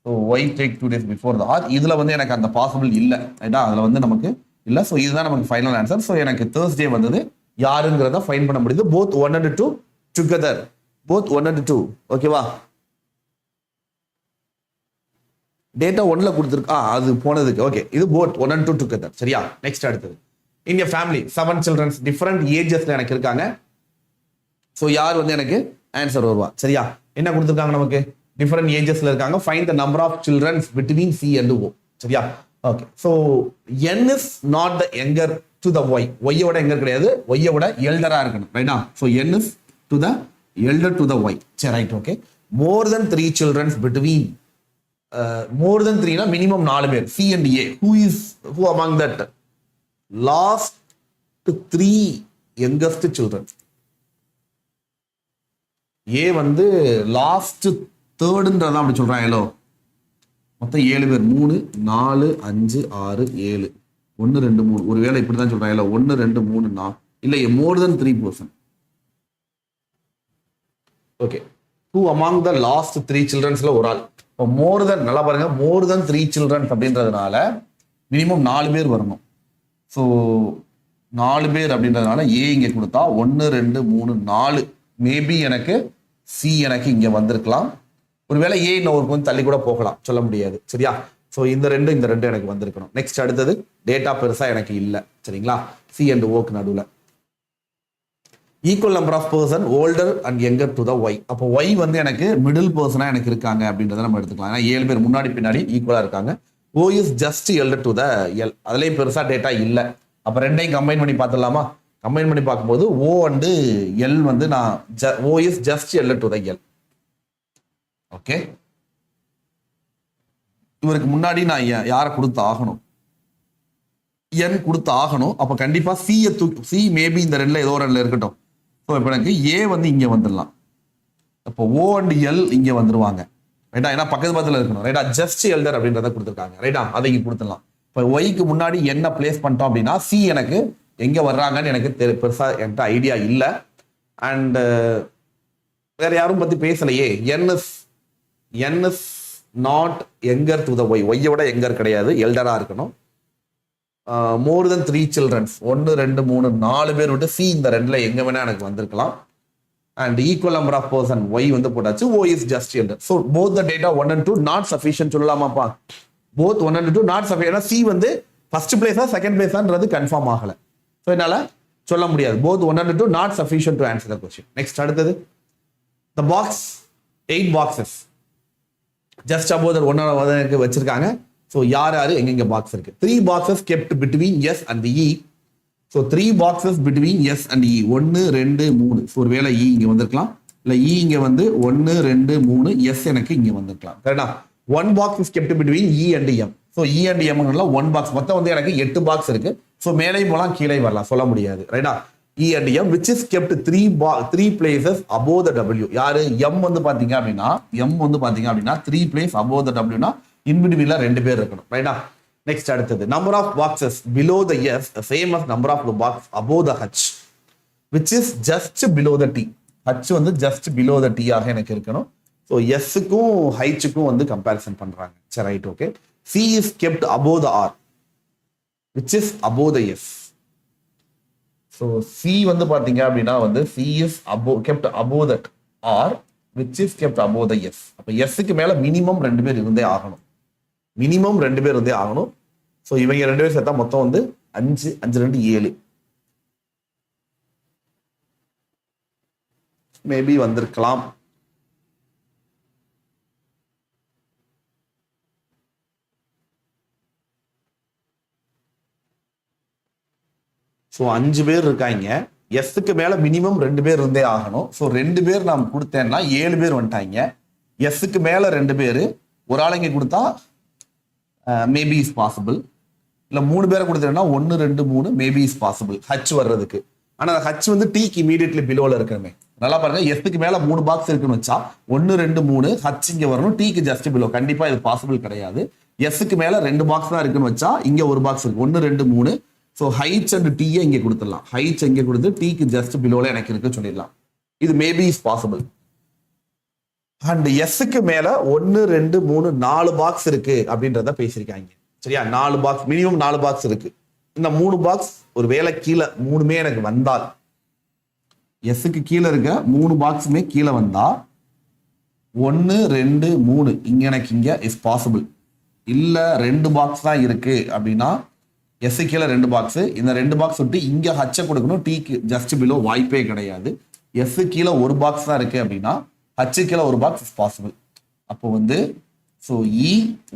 So Y take 2 days before the R. இதுல வந்து எனக்கு அந்த பாசிபிள் இல்ல. ரைட்டா? அதுல வந்து நமக்கு இல்ல. சோ இதுதான் நமக்கு ஃபைனல் ஆன்சர். சோ எனக்கு Thursday வந்தது யாருங்கறத ஃபைண்ட் பண்ண முடியுது. both 1 and 2 together. both 1 and 2. ஓகேவா? டேட்டா 1ல கொடுத்துருக்கு. அது போனதுக்கு. ஓகே, இது போத் 1 and 2 டுகெதர். சரியா? நெக்ஸ்ட் அடுத்தது. இன் எ ஃபேமிலி 7 children டிஃபரண்ட் ஏஜஸ்ல எனக்கு இருக்காங்க. ஸோ யார் வந்து எனக்கு ஆன்சர் வருவா? சரியா? என்ன கொடுத்துருக்காங்க நமக்கு? டிஃபரண்ட் ஏஜஸ்ல இருக்காங்க. Find the number of childrens between C and O. சரியா? Okay. So N is not the younger to the Y. ஒய்யோட எங்கர் கிடையாது, ஒய்யோட எல்டரா இருக்கணும். ரைட்டா? So N is to the elder to the Y. சரி, right, okay. More then 3 children between more than 3 na minimum 4 பேர் C and A. Who among that last 3 youngest children? A வந்து லாஸ்ட் தேர்டுன்றதான் அப்படி சொல்றாங்களோ. மொத்தம் 7 பேர். 3 4 5 6 7 1 2 3. ஒருவேளை இப்படிதான் சொல்றாங்களோ. 1 2 3 4 இல்ல, மோர் then 3 person. Okay. Who among the last 3 childrensல ஒரு ஆள். மோர் தென், நல்லா பாருங்க, மோர் தென் 3 children அப்படின்றதுனால மினிமம் 4 பேர் வரணும். ஸோ 4 பேர் அப்படின்றதுனால ஏ இங்க கொடுத்தா 1 2 3 4. மேபி எனக்கு சி எனக்கு இங்க வந்திருக்கலாம். ஒருவேளை ஏ இன்னும் ஒரு கொஞ்சம் தள்ளி கூட போகலாம், சொல்ல முடியாது. சரியா? ஸோ இந்த ரெண்டு எனக்கு வந்திருக்கணும். நெக்ஸ்ட் அடுத்தது டேட்டா பெருசா எனக்கு இல்லை. சரிங்களா? சி அண்ட் ஓக்கு நடுவில் equal number of person older and younger to the Y. அப்போ ஒய் வந்து எனக்கு மிடில் பர்சனா எனக்கு இருக்காங்க அப்படின்றத நம்ம எடுத்துக்கலாம். ஏன்னா 7 பேர் முன்னாடி பின்னாடி ஈக்குவலா இருக்காங்க. O is just elder to the L. அதுலயும் பெருசா டேட்டா இல்லை. அப்ப ரெண்டையும் கம்பைன் பண்ணி பார்த்துடலாமா? கம்பைன் பண்ணி பார்க்கும்போது ஓ அண்ட் எல் வந்து நான் O is just elder to the L. Okay. இவருக்கு முன்னாடி நான் யாரை கொடுத்து ஆகணும்? என் கொடுத்து ஆகணும். அப்ப கண்டிப்பா சி மேபி இந்த ரெண்டுல ஏதோ ரெண்டுல இருக்கட்டும். ஸோ இப்போ எனக்கு ஏ வந்து இங்கே வந்துடலாம். அப்போ ஓ அண்ட் எல் இங்கே வந்துருவாங்க. ரைட்டா? ஏன்னா பக்கத்து பக்கத்தில் இருக்கணும். ரைட்டா? ஜஸ்ட் எல்டர் அப்படின்றத கொடுத்துருக்காங்க. ரைட்டா? அதை இங்கே கொடுத்துடலாம். இப்போ ஒய்க்கு முன்னாடி என்ன பிளேஸ் பண்ணிட்டோம் அப்படின்னா சி எனக்கு எங்கே வர்றாங்கன்னு எனக்கு பெருசாக என்கிட்ட ஐடியா இல்லை. அண்ட் வேற யாரும் பற்றி பேசலையே. N is not younger to the Y. ஒய்யோட எங்கர் கிடையாது, எல்டராக இருக்கணும். மோர் தென் 3 children 1 2 3 4 பேர் விட்டு சி இந்த ரெண்டுல எங்க வேணா எனக்கு வந்திருக்கலாம். And equal number of person Y வந்து போட்டாச்சு. O is just elder. So both the data 1 and 2 not sufficient சொல்லலாமாப்பா? Both 1 and 2 not sufficient. C வந்து ஃபர்ஸ்ட் பிளேஸா செகண்ட் பிளேஸான்றது கன்ஃபார்ம் ஆகல. ஸோ என்னால சொல்ல முடியாது. Both 1 and 2 not sufficient to answer the question. Next அடுத்தது the box 8 boxes just above that 1 வச்சிருக்காங்க. ஸோ யார் எங்க பாக்ஸ் இருக்கு? 3 boxes kept between S and E. So 3 boxes between S and E. 1 2 3. So ஒரு வேளை E இங்க வந்திருக்கலாம், இல்ல E இங்க வந்து 1 2 3 S எனக்கு இங்க வந்திருக்கலாம். கரெக்டா? 1 box is kept between E and M. So E and M 1 box. மொத்தம் வந்து எனக்கு 8 பாக்ஸ் இருக்கு. ஸோ மேலே போலாம் கீழே வரலாம், சொல்ல முடியாது. ரைட்டா? E and M which is kept 3 places above the W. யாரு? M வந்து பாத்தீங்க அப்படின்னா 3 place above the W னா இன்பிட்வீன்ல 2 பேர் இருக்கணும். ரைட்டா? நெக்ஸ்ட் அடுத்தது number of boxes below the S same as number of box above the H which is just below the T. H வந்து ஜஸ்ட் பிலோ த டி ஆக எனக்கு இருக்கணும். ஸோ எஸ்ஸுக்கும் ஹைச்சுக்கும் வந்து கம்பேரிசன் பண்றாங்க. சரி right okay. C is kept above the R which is above the S. So C வந்து பார்த்தீங்க அப்படின்னா வந்து C is kept above that R which is kept above the S. அப்போ எஸ்ஸுக்கு மேல மினிமம் 2 பேர் இருந்தே ஆகணும். மினிமம் 2 பேர் இருந்தே ஆகணும். ஸோ இவங்க 2 பேர் சேர்த்தா மொத்தம் வந்து 5 5 2 7 மேபி வந்திருக்கலாம். ஸோ 5 பேர் இருக்காங்க. எஸ்க்கு மேல மினிமம் 2 பேர் இருந்தே ஆகணும். ஸோ 2 பேர் நாம் கொடுத்தேன்னா 7 பேர் வந்துட்டாங்க. எஸ்க்கு மேல 2 பேர் ஒரு ஆளுங்க கொடுத்தா மேபி இஸ் பாசிபிள். இல்ல 3 பேரை கொடுத்தேன்னா 1 2 3 மேபி இஸ் பாசிபிள் ஹச் வர்றதுக்கு. ஆனா ஹச் வந்து டீக்கு இமீடியட்லி பிலோல இருக்கணுமே. நல்லா பாருங்க, எஸ்க்கு மேல 3 பாக்ஸ் இருக்குன்னு வச்சா 1 2 3 ஹச் இங்க வரணும், டீக்கு ஜஸ்ட் பிலோ. கண்டிப்பா இது பாசிபிள் கிடையாது. எஸ்க்கு மேல 2 பாக்ஸ் தான் இருக்குன்னு வச்சா இங்க ஒரு பாக்ஸ் இருக்கு 1 2 3. ஸோ ஹைச் அண்ட் டீயை இங்கே கொடுத்துடலாம். ஹைச் இங்கே கொடுத்து டீக்கு ஜஸ்ட் பிலோல எனக்கு இருக்கு சொல்லிடலாம். இது மேபி இஸ் பாசிபிள். அண்ட் எஸ்க்கு மேல 1 2 3 4 பாக்ஸ் இருக்கு அப்படின்றத பேசியிருக்காங்க. சரியா, 4 பாக்ஸ் மினிமம் 4 பாக்ஸ் இருக்கு. இந்த 3 பாக்ஸ் ஒரு வேலை கீழே 3மே எனக்கு வந்தால், எஸ்க்கு கீழே இருக்க 3 பாக்ஸுமே கீழே வந்தா 1 2 3 இங்க எனக்கு இங்க இஸ் பாசிபிள். இல்ல 2 பாக்ஸ் தான் இருக்கு அப்படின்னா எஸ் கீழே 2 பாக்ஸ், இந்த 2 பாக்ஸ் விட்டு இங்க ஹச்ச கொடுக்கணும், டீக்கு ஜஸ்ட் பிலோ வாய்ப்பே கிடையாது. எஸ் கீழே 1 பாக்ஸ் தான் இருக்கு அப்படின்னா ஹச் கீழே 1 பாக்ஸ் இஸ் பாசிபிள். அப்போ வந்து ஸோ இ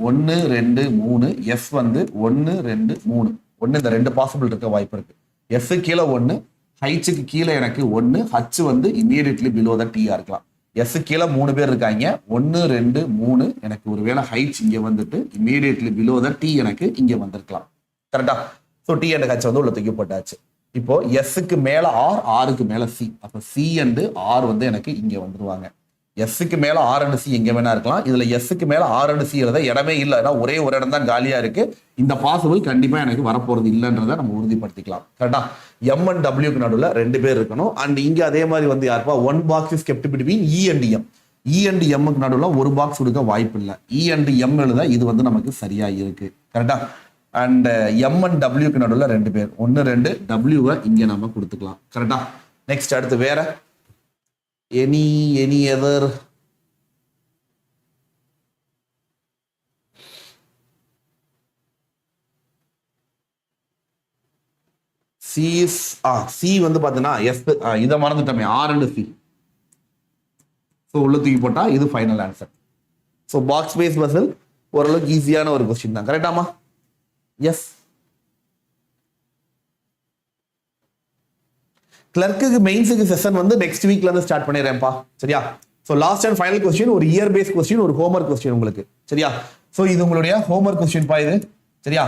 1 2 3 எஸ் வந்து 1 2 3 1 இந்த 2 பாசிபிள் இருக்க வாய்ப்பு இருக்கு. எஸ் கீழே 1, ஹைச்சுக்கு கீழே எனக்கு 1, ஹச் வந்து இமீடியட்லி பிலோ த டீயா இருக்கலாம். எஸ் கீழே 3 பேர் இருக்காங்க, 1 2 3 எனக்கு ஒருவேளை ஹைச் இங்க வந்துட்டு இமீடியட்லி பிலோ த டீ எனக்கு இங்க வந்திருக்கலாம். கரெக்டா? ஸோ டி அண்ட் ஹச் வந்து உள்ள தூக்கி போட்டாச்சு. இப்போ எஸ்க்கு மேல ஆர், ஆருக்கு மேல சி. அப்போ சி அண்ட் ஆர் வந்து எனக்கு இங்க வந்துருவாங்க. எஸ்க்கு மேல ஆர் அண்ட் சி எங்க வேணா இருக்கலாம். இதுல எஸ்க்கு மேல ஆர் அண்ட் சி எழுத இடமே இல்லை, ஒரே ஒரு இடம் தான் காலியா இருக்கு. இந்த பாசிபிள் கண்டிப்பா எனக்கு வரப்போறது இல்லைன்றதை நம்ம உறுதிப்படுத்திக்கலாம். கரெக்டா? எம் அண்ட் டபிள்யூக்கு நடுவில் 2 பேர் இருக்கணும். அண்ட் இங்க அதே மாதிரி வந்து யாருப்பா 1 box is kept between E and M. E and எம்முக்கு நடுவில் 1 பாக்ஸ் கொடுக்க வாய்ப்பு இல்லை. இ அண்ட் எம் எழுத இது வந்து நமக்கு சரியா இருக்கு. கரெக்டா? அண்ட் எம் அண்ட் டபிள்யூக்கு நடுவில் 2 பேர், 1 2 டபிள்யூவை இங்க நம்ம கொடுத்துக்கலாம். கரெக்டா? நெக்ஸ்ட் அடுத்து வேற எனி எதர் சி வந்து பாத்தீங்கன்னா எஸ், இதை மறந்துட்டோமே, ஆர் அண்ட் சி. ஸோ உள்ள தூக்கி போட்டா இது final answer. So box based puzzle ஓரளவுக்கு ஈஸியான ஒரு கொஸ்டின் தான். கரெக்டாமா? எஸ். கிளர்க்கு மெயின்ஸுக்கு செஷன் வந்து நெக்ஸ்ட் வீக்ல இருந்து ஸ்டார்ட் பண்ணிடுறேன்ப்பா. சரியா? So last and final question ஒரு இயர் பேஸ் கொஸ்டின், ஒரு ஹோம்ஒர்க் கொஸ்டின் உங்களுக்கு. சரியா? ஸோ இது உங்களுடைய ஹோம்ஒர்க் கொஸ்டின் பா இது. சரியா?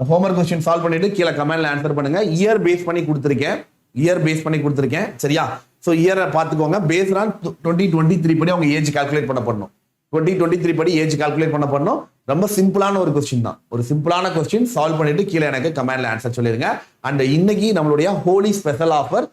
ஹோம்ஒர்க் கொஸ்டின் சால்வ் பண்ணிட்டு கீழே கமெண்ட்ல ஆன்சர் பண்ணுங்க. இயர் பேஸ் பண்ணி கொடுத்துருக்கேன். சரியா? ஸோ இயரை பார்த்துக்கோங்க. பேஸ்ட் ஆன் 2023 படி அவங்க ஏஜ் கால்குலேட் பண்ண பண்ணணும். 2023 படி ஏஜ் கால்குலேட் பண்ண பண்ணணும். ரொம்ப சிம்பிளான ஒரு கொஸ்டின் தான். ஒரு சிம்பிளான கொஸ்டின் சால்வ் பண்ணிட்டு கீழே எனக்கு கமெண்ட்ல ஆன்சர் சொல்லிருங்க. அண்ட் இன்னைக்கு நம்மளுடைய ஹோலி ஸ்பெஷல் ஆஃபர்,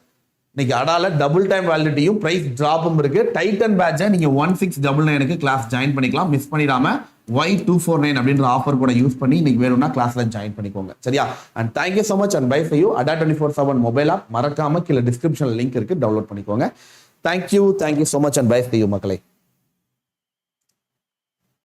இன்னைக்கு அடால டபுள் டைம் வேலிடிட்டியும் பிரைஸ் டிராப்பும் இருக்கு. டைட்டன் பேட்சை நீங்க 1699 கிளாஸ் ஜாயின் பண்ணிக்கலாம். மிஸ் பண்ணிடாம Y249 அப்படின்ற ஆஃபர் கூட யூஸ் பண்ணி இன்னைக்கு வேணும்னா கிளாஸ்ல ஜாயின் பண்ணிக்கோங்க. சரியா? And thank you so much and bye for you. Adda247 mobile app மறக்காம கீழே டிஸ்கிரிப்ஷன்ல லிங்க் இருக்கு, டவுன்லோட் பண்ணிக்கோங்க. Thank you so much and bye for you மக்களே.